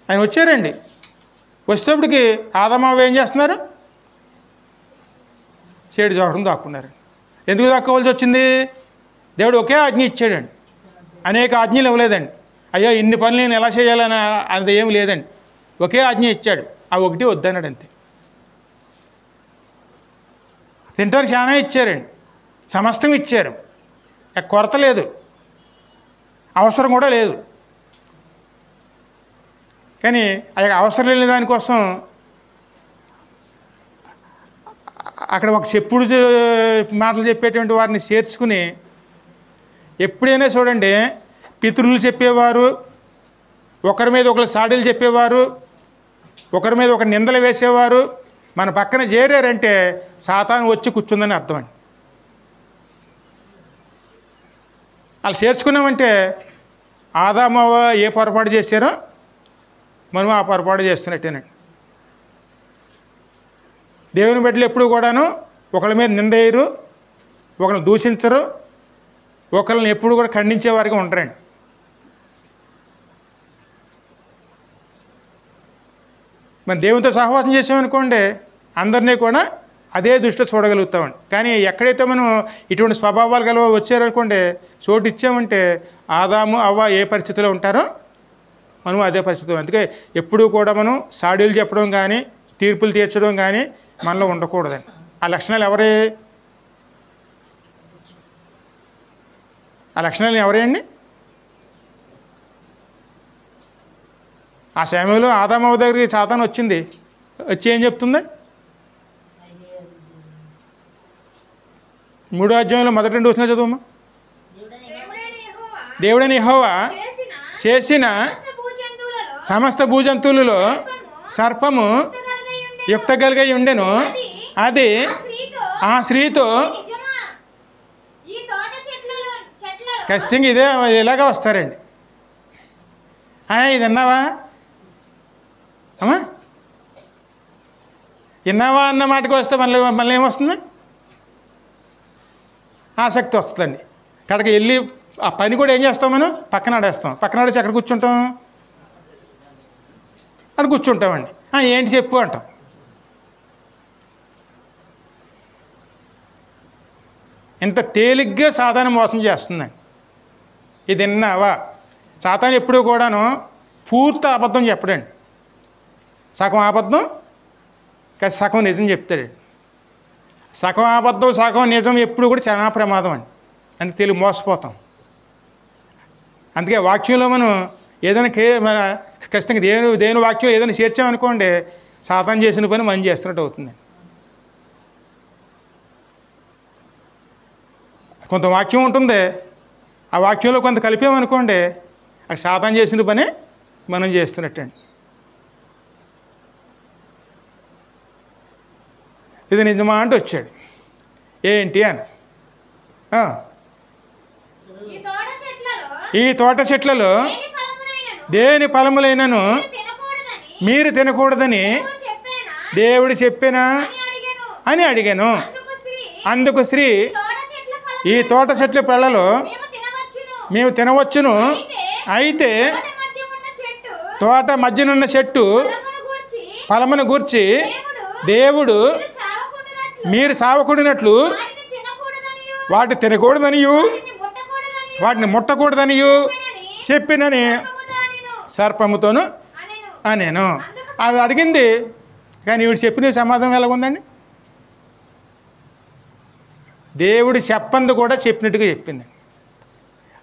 ఆయన వచ్చారండి. వచ్చేటప్పటికి ఆదామవ్వ ఏం చేస్తున్నారు? షేడు చోటం దాక్కున్నారు. ఎందుకు దాక్కోవాల్సి వచ్చింది? దేవుడు ఒకే ఆజ్ఞ ఇచ్చాడండి, అనేక ఆజ్ఞలు ఇవ్వలేదండి. అయ్యో ఇన్ని పనులు నేను ఎలా చేయాలని అది ఏమి లేదండి. ఒకే ఆజ్ఞ ఇచ్చాడు, ఆ ఒకటి వద్దన్నాడు అంతే. తింటానికి చాలా ఇచ్చారండి, సమస్తం ఇచ్చారు, కొరత లేదు, అవసరం కూడా లేదు. కానీ అవసరం లేని దానికోసం అక్కడ ఒక చెప్పుడు మాటలు చెప్పేటువంటి వారిని చేర్చుకుని, ఎప్పుడైనా చూడండి పితరులు చెప్పేవారు ఒకరి మీద ఒకరు సాడీలు చెప్పేవారు, ఒకరి మీద ఒకరు నిందలు వేసేవారు మన పక్కన చేరారంటే సాతాను వచ్చి కూర్చుందని అర్థం అండి. అలా చేర్చుకున్నామంటే ఆదాము అవ్వ ఏ పొరపాటు చేశారో మనం ఆ పొరపాటు చేస్తున్నట్టేనండి. దేవుని బిడ్డలు ఎప్పుడు కూడాను ఒకళ్ళ మీద నిందేయరు, ఒకరిని దూషించరు, ఒకరిని ఎప్పుడు కూడా ఖండించే వారికి ఉంటారండి. మనం దేవునితో సహవాసం చేసామనుకోండి అందరినీ కూడా అదే దృష్టిలో చూడగలుగుతామండి. కానీ ఎక్కడైతే మనం ఇటువంటి స్వభావాలు గల వచ్చారనుకోండి చోటు ఇచ్చామంటే ఆదాము అవ్వ ఏ పరిస్థితిలో ఉంటారో మనం అదే పరిస్థితి. అందుకే ఎప్పుడూ కూడా మనం సాడీలు చెప్పడం కానీ తీర్పులు తీర్చడం కానీ మనలో ఉండకూడదండి. ఆ లక్షణాలు ఎవరే అండి? ఆ సమయంలో ఆదాము అవ్వ దగ్గరికి సాతాను వచ్చింది. వచ్చి ఏం చెప్తుంది? 3వ అధ్యాయంలో మొదటి 2 వచనాలు చదువమ్మా. దేవుడైన యెహోవా చేసిన సమస్త భూజంతువులలో సర్పము యుక్తగలిగి ఉండెను, అది ఆ స్త్రీతో ఖచ్చితంగా ఇలాగా వస్తారండి. ఇది విన్నావా అమ్మా? విన్నావా అన్న మాటకు వస్తే మళ్ళీ ఏమొస్తుంది? ఆసక్తి వస్తుందండి. అక్కడికి వెళ్ళి ఆ పని కూడా ఏం చేస్తాం, మనం పక్కన ఆడేస్తాం. పక్కన ఆడేసి ఎక్కడ కూర్చుంటాం? అక్కడ కూర్చుంటామండి. ఏంటి చెప్పు అంటాం. ఇంత తేలిగ్గా సాతాను మోసం చేస్తుందండి. ఇది విన్నావా? సాతాను ఎప్పుడూ కూడాను పూర్తి అబద్ధం చెప్పడండి. సగం అబద్ధం కానీ సగం నిజం చెప్తాడు. సగం అబద్ధం సగం నిజం ఎప్పుడు కూడా చాలా ప్రమాదం అండి. అందుకే తెలివి మోసపోతాం. అందుకే వాక్యంలో మనం ఏదైనా మన ఖచ్చితంగా దేవుని వాక్యం ఏదైనా చేర్చామనుకోండి సాతాను చేసిన పని మనం చేస్తున్నట్టు అవుతుంది. కొంత వాక్యం ఉంటుంది, ఆ వాక్యంలో కొంత కలిపామనుకోండి అది సాతాను చేసిన పని మనం చేస్తున్నట్టండి. ఇది నిజమా అంటే వచ్చాడు. ఏంటి అని ఈ తోట చెట్లలో దేని ఫలములైనను మీరు తినకూడదని దేవుడు చెప్పానా అని అడిగాను. అందుకు స్త్రీ ఈ తోట చెట్ల పళ్ళలో మేము తినవచ్చును, అయితే తోట మధ్యనున్న చెట్టు ఫలమును గూర్చి దేవుడు మీరు సావకూడినట్లు వాటిని తినకూడదనియు వాటిని ముట్టకూడదనియు చెప్పినని సర్పముతోను అనేను. ఆవిడ అడిగింది కానీ ఈవిడ చెప్పిన సమాధానం ఎలాగుందండి? దేవుడు చెప్పంది కూడా చెప్పినట్టుగా చెప్పింది.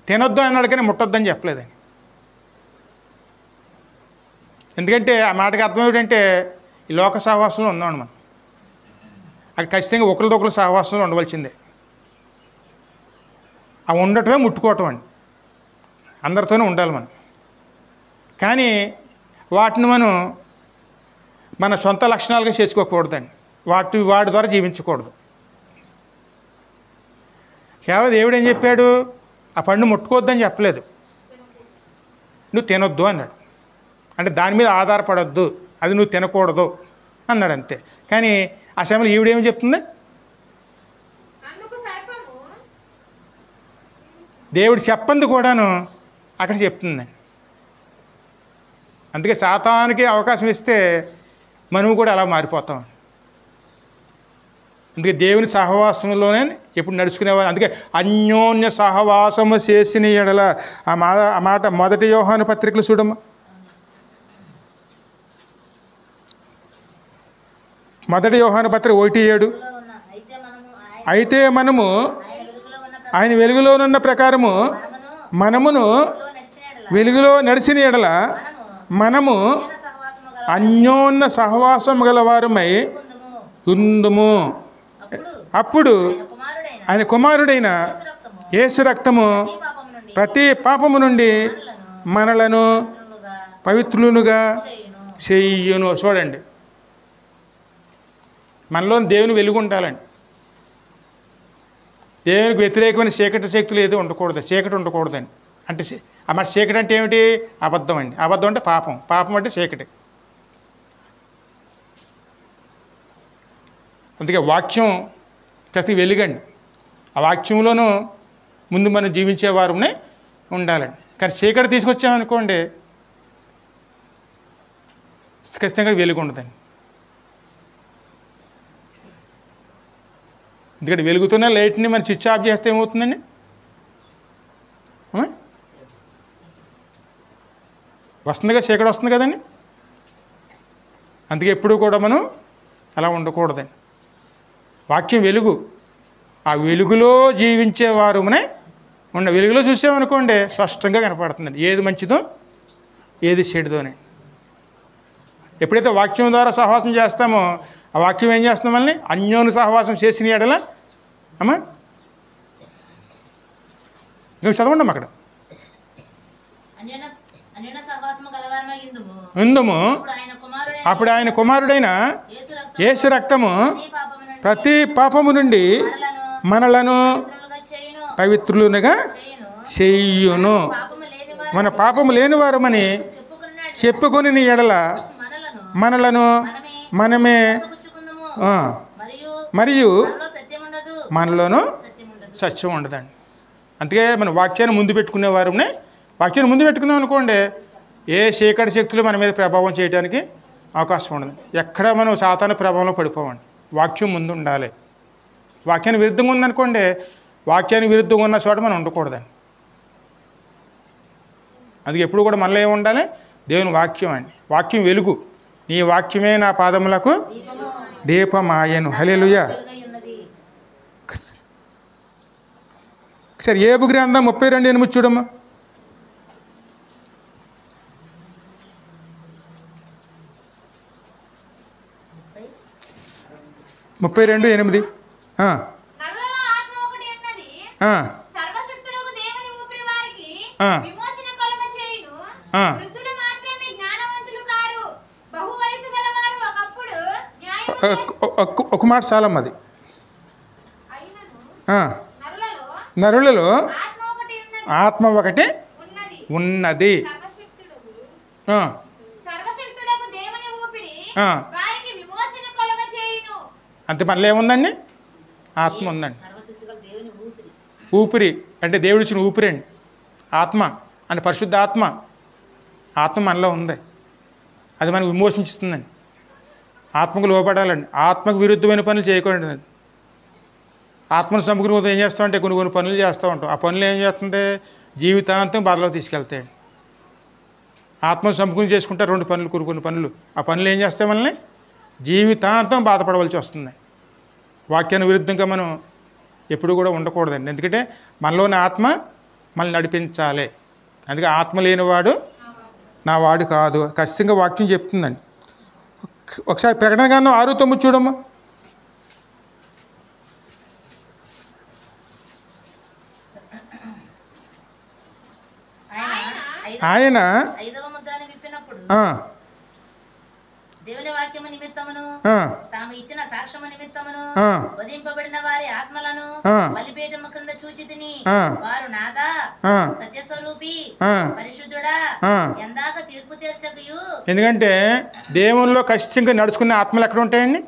తినొద్దు అన్నాడు కానీ ముట్టొద్దని చెప్పలేదండి. ఎందుకంటే ఆ మాటకి అర్థం ఏమిటంటే ఈ లోక సహవాసంలో ఉన్నాం మనం. అది ఖచ్చితంగా ఒకరిదొకరు సహవాసంలో ఉండవలసిందే. ఆ ఉండటమే ముట్టుకోవటం అండి. అందరితోనే ఉండాలి మనం. కానీ వాటిని మనం మన సొంత లక్షణాలుగా చేసుకోకూడదండి. వాటి ద్వారా జీవించకూడదు. కేవలం దేవుడు ఏం చెప్పాడు? ఆ పండు ముట్టుకోవద్దని చెప్పలేదు, నువ్వు తినొద్దు అన్నాడు. అంటే దాని మీద ఆధారపడొద్దు, అది నువ్వు తినకూడదు అన్నాడు అంతే. కానీ ఆ సమయంలో ఈవిడేమని చెప్తుంది? దేవుడు చెప్పంది కూడాను అక్కడ చెప్తుందండి. అందుకే సాతానుకి అవకాశం ఇస్తే మనం కూడా అలా మారిపోతాం. అందుకే దేవుని సహవాసంలోనే ఎప్పుడు నడుచుకునేవారు. అందుకే అన్యోన్య సహవాసము చేసిన ఎడల ఆ మాట 1 యోహాను పత్రికలు చూడమ్మా. 1 యోహాను పత్రిక 1:7 అయితే మనము ఆయన వెలుగులోనున్న ప్రకారము మనమును వెలుగులో నడిచిన ఎడల మనము అన్యోన్య సహవాసము గలవారమై ఉందుము. అప్పుడు ఆయన కుమారుడైన యేసు రక్తము ప్రతి పాపము నుండి మనలను పవిత్రులుగా చెయ్యును. చూడండి, మనలో దేవుని వెలుగు ఉండాలండి. దేవునికి వ్యతిరేకమైన చీకటి శక్తులు ఏది ఉండకూడదు, చీకటి ఉండకూడదండి. అంటే మరి చీకటి అంటే ఏమిటి? అబద్ధం అండి. అబద్ధం అంటే పాపం, పాపం అంటే చీకటి. అందుకే వాక్యం కాస్త వెలుగండి. ఆ వాక్యంలోనూ ముందు మనం జీవించేవారునే ఉండాలండి. కానీ చీకటి తీసుకొచ్చామనుకోండి, ఖచ్చితంగా వెలుగు ఉండదండి. ఎందుకంటే వెలుగుతున్న లైట్ని మనం స్విచ్ ఆఫ్ చేస్తే ఏమవుతుందండి? వస్తుందిగా, చీకటి వస్తుంది కదండి. అందుకే ఎప్పుడూ కూడా మనం అలా ఉండకూడదండి. వాక్యం వెలుగు, ఆ వెలుగులో జీవించేవారునే వెలుగులో చూసామనుకోండి స్పష్టంగా కనపడుతుందండి ఏది మంచిదో ఏది చెడుదోనే. ఎప్పుడైతే వాక్యం ద్వారా సహవాసం చేస్తామో ఆ వాక్యం ఏం చేస్తున్నాం? మళ్ళీ అన్యోన్య సహవాసం చేసిన ఎడల అమ్మా నువ్వు చదవండి అక్కడ. ఉందము అప్పుడు ఆయన కుమారుడైన యేసు రక్తము ప్రతి పాపము నుండి మనలను పవిత్రులుగా చెయ్యును. మన పాపము లేని వారమని చెప్పుకొని ఎడల మనలను మనమే మరియు మనలోనూ సత్యం ఉండదండి. అందుకే మన వాక్యాన్ని ముందు పెట్టుకునేవారునే వాక్యాన్ని ముందు పెట్టుకున్నాం అనుకోండి, ఏ చీకటి శక్తులు మన మీద ప్రభావం చేయడానికి అవకాశం ఉండదు. ఎక్కడ మనం సాతాను ప్రభావంలో పడిపోవండి. వాక్యం ముందు ఉండాలి. వాక్యానికి విరుద్ధంగా ఉందనుకోండి, వాక్యానికి విరుద్ధంగా ఉన్న చోట మనం ఉండకూడదండి. అందుకే ఎప్పుడు కూడా మనలో ఏమి ఉండాలి? దేవుని వాక్యం అండి. వాక్యం వెలుగు. నీ వాక్యమే నా పాదములకు దీపమాయను. హల్లెలూయా. సరే, ఏబు గ్రంథం 32:8 చూడమ్మా. 32:8. ఒక మాట చాలమ్మ. అది నరులలో ఆత్మ ఒకటి ఉన్నది. అంతే, మళ్ళీ ఏముందండి? ఆత్మ ఉందండి. ఊపిరి అంటే దేవుడు ఇచ్చిన ఊపిరి అండి. ఆత్మ అంటే పరిశుద్ధ ఆత్మ. ఆత్మ మనలో ఉంది, అది మనకు విమోచించుతుందండి. ఆత్మకు లోపడాలండి. ఆత్మకు విరుద్ధమైన పనులు చేయకూడదు. ఆత్మను చంపుకుని ఏం చేస్తామంటే కొన్ని పనులు చేస్తూ ఉంటాం. ఆ పనులు ఏం చేస్తుంది? జీవితాంతం బాధలో తీసుకెళ్తాయండి. ఆత్మను చంపుకుని చేసుకుంటే కొన్ని పనులు, ఆ పనులు ఏం చేస్తాయి? మనల్ని జీవితాంతం బాధపడవలసి వస్తుంది. వాక్యాన్ని విరుద్ధంగా మనం ఎప్పుడు కూడా ఉండకూడదండి. ఎందుకంటే మనలోని ఆత్మ మనల్ని నడిపించాలి. అందుకే ఆత్మ లేనివాడు నా వాడు కాదు. ఖచ్చితంగా వాక్యం చెప్తుందండి. ఒకసారి ప్రకటన గ్రంథం 6:9 చూడమ్మా. ఆయన దేవుని వాక్యము నిమిత్తమును తాము ఇచ్చిన సాక్ష్యము నిమిత్తమును వధింపబడిన వారి ఆత్మలను బలిపీఠము క్రింద చూచితిని. వారు నాదా సత్యస్వరూపి పరిశుద్ధుడా ఎందాక తీర్పు తీర్చకయు. ఎందుకంటే దేవునిలో ఖచ్చితంగా నడుచుకునే ఆత్మలు ఎక్కడ ఉంటాయండి?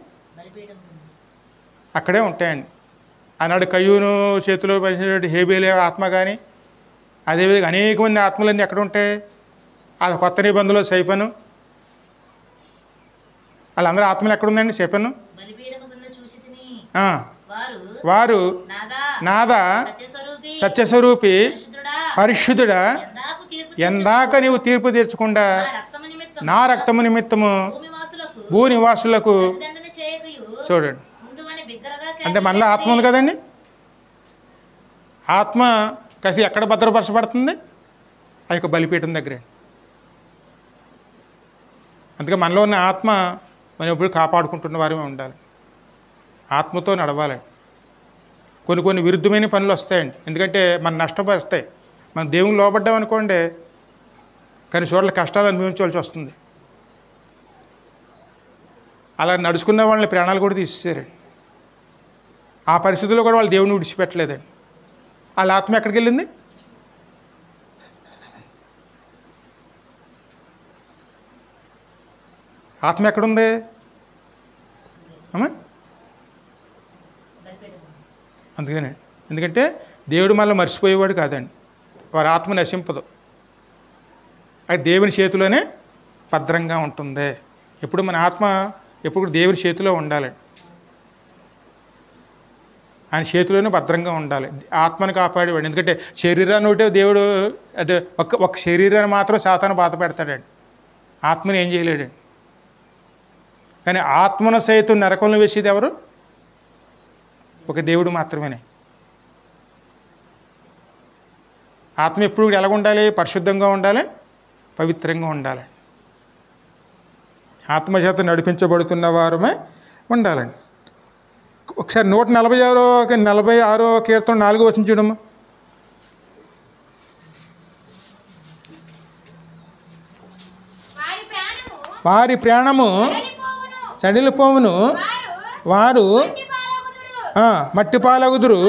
అక్కడే ఉంటాయండి. ఆనాడు కయ్యూను చేతిలో పనిచేటువంటి హేబేలే ఆత్మ కానీ, అదేవిధంగా అనేక మంది ఆత్మలన్నీ ఎక్కడ ఉంటాయి? అది కొత్త నిబంధనలో సైఫను, వాళ్ళందరూ ఆత్మలు ఎక్కడుందండి? చెప్పను. వారు నాదా సత్యస్వరూపి పరిశుద్ధుడా ఎందాక నీవు తీర్పు తీర్చకుండా నా రక్తము నిమిత్తము భూనివాసులకు. చూడండి, అంటే మనలో ఆత్మ ఉంది కదండి. ఆత్మ కసి ఎక్కడ భద్రపరచబడుతుంది? ఆ యొక్క బలిపీఠం దగ్గరే. అందుకే మనలో ఉన్న ఆత్మ మనం ఎప్పుడు కాపాడుకుంటున్న వారే ఉండాలి. ఆత్మతో నడవాలి. కొన్ని విరుద్ధమైన పనులు వస్తాయండి. ఎందుకంటే మన నష్టపరుస్తాయి. మనం దేవుని లోబడ్డామనుకోండి కానీ చోట్ల కష్టాలు అనుభవించవలసి వస్తుంది. అలా నడుచుకున్న వాళ్ళని ప్రాణాలు కూడా తీసేశారండి. ఆ పరిస్థితుల్లో కూడా వాళ్ళు దేవుని విడిచిపెట్టలేదండి. వాళ్ళ ఆత్మ ఎక్కడికి వెళ్ళింది? ఆత్మ ఎక్కడుంది అమ్మా? అందుకనే, ఎందుకంటే దేవుడు మళ్ళీ మర్చిపోయేవాడు కాదండి. వారి ఆత్మ నశింపదు. అది దేవుని చేతిలోనే భద్రంగా ఉంటుంది. ఎప్పుడు మన ఆత్మ ఎప్పుడు దేవుని చేతిలో ఉండాలండి. ఆయన చేతిలోనే భద్రంగా ఉండాలి. ఆత్మను కాపాడేవాడు. ఎందుకంటే శరీరాన్ని ఒకటే దేవుడు అంటే ఒక శరీరాన్ని మాత్రం సాతాను బాధ పెడతాడండి. ఆత్మని ఏం చేయలేడండి. కానీ ఆత్మను సైతం నరకంలో వేసేది ఎవరు? ఒక దేవుడు మాత్రమే. ఆత్మ ఎప్పుడు ఎలా ఉండాలి? పరిశుద్ధంగా ఉండాలి, పవిత్రంగా ఉండాలి. ఆత్మచేత నడిపించబడుతున్న వారమే ఉండాలండి. ఒకసారి 146వ కీర్తన 4వ వచనం చూడమ్మా. వారి ప్రాణము చడిలిపోవును, వారు మట్టి పాలగుదురు,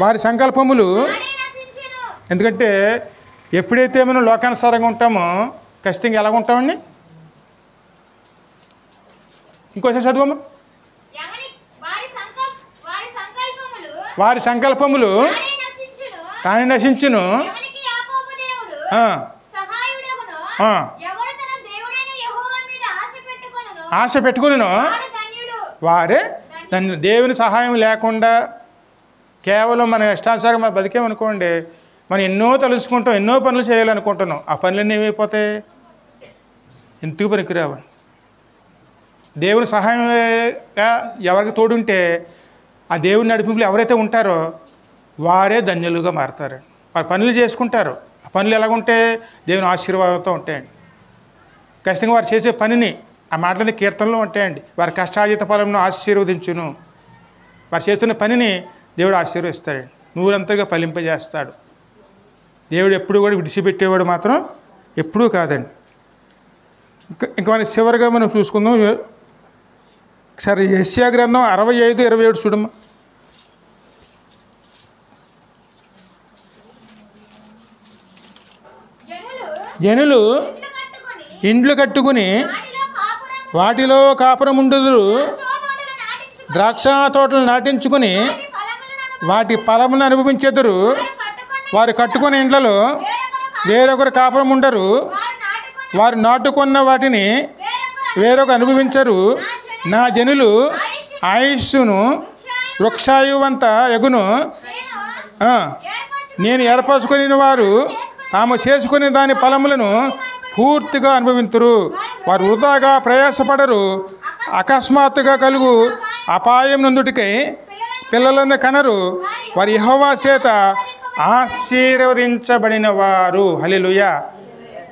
వారి సంకల్పములు. ఎందుకంటే ఎప్పుడైతే మనం లోకానుసారంగా ఉంటామో ఖచ్చితంగా ఎలాగ ఉంటామండి? ఇంకోసారి చదువమ్మా. వారి సంకల్పములు తానే నశించును. ఆశ పెట్టుకును వారే దాన్ని దేవుని సహాయం లేకుండా కేవలం మన ఇష్టానుసారం మనం బతికేమనుకోండి, మనం ఎన్నో తలుచుకుంటాం, ఎన్నో పనులు చేయాలనుకుంటున్నాం. ఆ పనులన్నీ ఏమైపోతాయి? ఎందుకు పనికిరావు. దేవుని సహాయంగా ఎవరికి తోడుంటే ఆ దేవుని నడిపింపులు ఎవరైతే ఉంటారో వారే ధన్యులుగా మారతారు. వారు పనులు చేసుకుంటారు. ఆ పనులు ఎలాగుంటే దేవుని ఆశీర్వాదంతో ఉంటాయండి. ఖచ్చితంగా వారు చేసే పనిని ఆ మాటలని కీర్తనలో ఉంటాయండి. వారి కష్టార్జిత ఫలంను ఆశీర్వదించును. వారు చేస్తున్న పనిని దేవుడు ఆశీర్వదిస్తాడు, నూరంతగా ఫలింపజేస్తాడు. దేవుడు ఎప్పుడు కూడా విడిచిపెట్టేవాడు మాత్రం ఎప్పుడూ కాదండి. ఇంకా మన చివరిగా మనం చూసుకుందాం. సరే, యెషయా గ్రంథం 65:27 చూడమ్మా. జనులు ఇండ్లు కట్టుకుని వాటిలో కాపురం ఉండుదురు, ద్రాక్ష తోటలు నాటించుకుని వాటి ఫలములను అనుభవించెదరు. వారు కట్టుకున్న ఇండ్లలో వేరొకరు కాపురం ఉండరు, వారు నాటుకున్న వాటిని వేరొకరు అనుభవించరు. నా జనులు ఆయుష్ను వృక్షాయువంత ఎగును. నేను ఏర్పరచుకుని వారు తాము చేసుకునే దాని ఫలములను పూర్తిగా అనుభవింతురు. వారు వృధాగా ప్రయాసపడరు. అకస్మాత్తుగా కలుగు అపాయం నందుటికై పిల్లలను కనరు. వారి యెహోవా చేత ఆశీర్వదించబడిన వారు. హల్లెలూయా.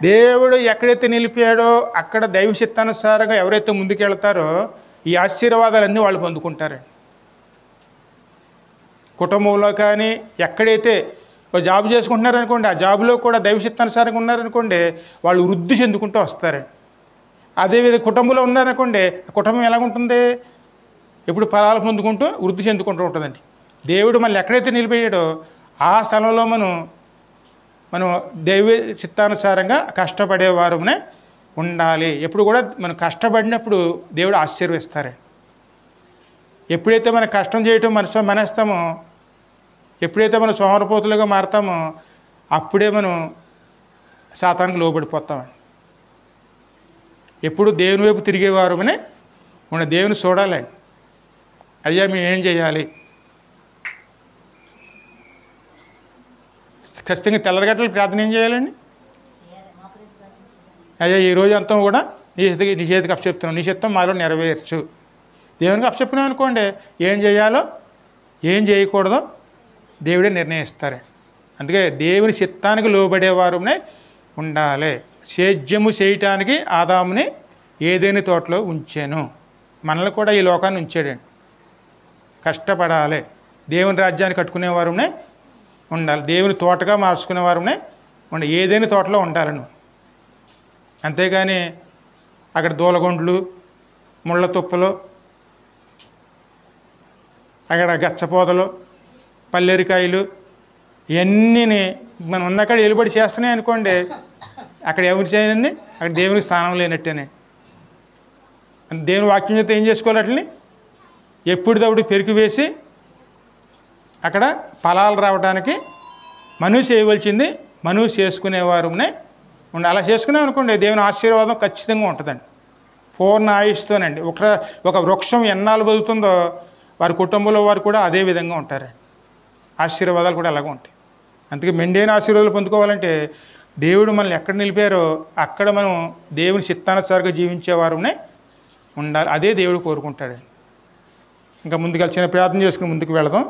దేవుడు ఎక్కడైతే నిలిపాడో అక్కడ దైవ చిత్తానుసారంగా ఎవరైతే ముందుకెళ్తారో ఈ ఆశీర్వాదాలన్నీ వాళ్ళు పొందుకుంటారండి. కుటుంబంలో కానీ ఎక్కడైతే జాబ్ చేసుకుంటున్నారనుకోండి, ఆ జాబులో కూడా దైవ చిత్తానుసారంగా ఉన్నారనుకోండి, వాళ్ళు వృద్ధి చెందుకుంటూ వస్తారండి. అదేవిధంగా కుటుంబంలో ఉన్నారనుకోండి, కుటుంబం ఎలాగుంటుంది? ఎప్పుడు ఫలాలు పొందుకుంటూ వృద్ధి చెందుకుంటూ ఉంటుందండి. దేవుడు మళ్ళీ ఎక్కడైతే నిలిపోయాడో ఆ స్థలంలో మనం దైవ చిత్తానుసారంగా కష్టపడేవారునే ఉండాలి. ఎప్పుడు కూడా మనం కష్టపడినప్పుడు దేవుడు ఆశీర్వదిస్తారండి. ఎప్పుడైతే మనం కష్టం చేయటం మనేస్తామో, ఎప్పుడైతే మనం సోమరపోతులుగా మారుతామో అప్పుడే మనం సాతానికి లోబడిపోతామండి. ఎప్పుడు దేవుని వైపు తిరిగేవారునే మన దేవుని చూడాలండి. అయ్యా మేము ఏం చేయాలి? ఖచ్చితంగా తెల్లరగట్టలు ప్రార్థన ఏం చేయాలండి? అయ్యా ఈరోజు అంతా కూడా నీ చేతికి అప్పచెప్తున్నాం, నీ చిత్తం మాలో నెరవేర్చు. దేవునికి అప్పచెప్పినాం అనుకోండి, ఏం చేయాలో ఏం చేయకూడదో దేవుడే నిర్ణయిస్తారు. అందుకే దేవుని చిత్తానికి లోబడేవారునే ఉండాలి. సేద్యము చేయటానికి ఆదాముని ఏదైనా తోటలో ఉంచాను. మనల్ని కూడా ఈ లోకాన్ని ఉంచాడండి. కష్టపడాలి. దేవుని రాజ్యాన్ని కట్టుకునేవారునే ఉండాలి. దేవుని తోటగా మార్చుకునేవారునే ఉండాలి. ఏదైనా తోటలో ఉండాలను. అంతేగాని అక్కడ దూలగొండ్లు, ముళ్ళ తుప్పలు, అక్కడ గచ్చపోదలు, పల్లెరికాయలు ఇవన్నీ మనం ఉన్నక్కడ ఎలుబడి చేస్తున్నాయి అనుకోండి, అక్కడ ఎవరు చేయనండి, అక్కడ దేవునికి స్థానం లేనట్టేనే. దేవుని వాక్యం చేత ఏం చేసుకోవాలి, వాటిని ఎప్పుడుదప్పుడు పెరికి వేసి అక్కడ ఫలాలు రావడానికి మనవి చేయవలసింది మనవి చేసుకునేవారునే ఉండి. అలా చేసుకున్నాం అనుకోండి దేవుని ఆశీర్వాదం ఖచ్చితంగా ఉంటుందండి, పూర్ణ ఆయుస్తోనండి. ఒక వృక్షం ఎన్నాళ్ళు బతుకుతుందో వారి కుటుంబంలో వారు కూడా అదే విధంగా ఉంటారండి. ఆశీర్వాదాలు కూడా అలాగే ఉంటాయి. అందుకే మెండైన ఆశీర్వాదాలు పొందుకోవాలంటే దేవుడు మనల్ని ఎక్కడ నిలిపారో అక్కడ మనం దేవుని చిత్తానుసారంగా జీవించేవారునే ఉండాలి. అదే దేవుడు కోరుకుంటాడండి. ఇంకా ముందుకు చిన్న ప్రార్థన చేసుకుని ముందుకు వెళదాం.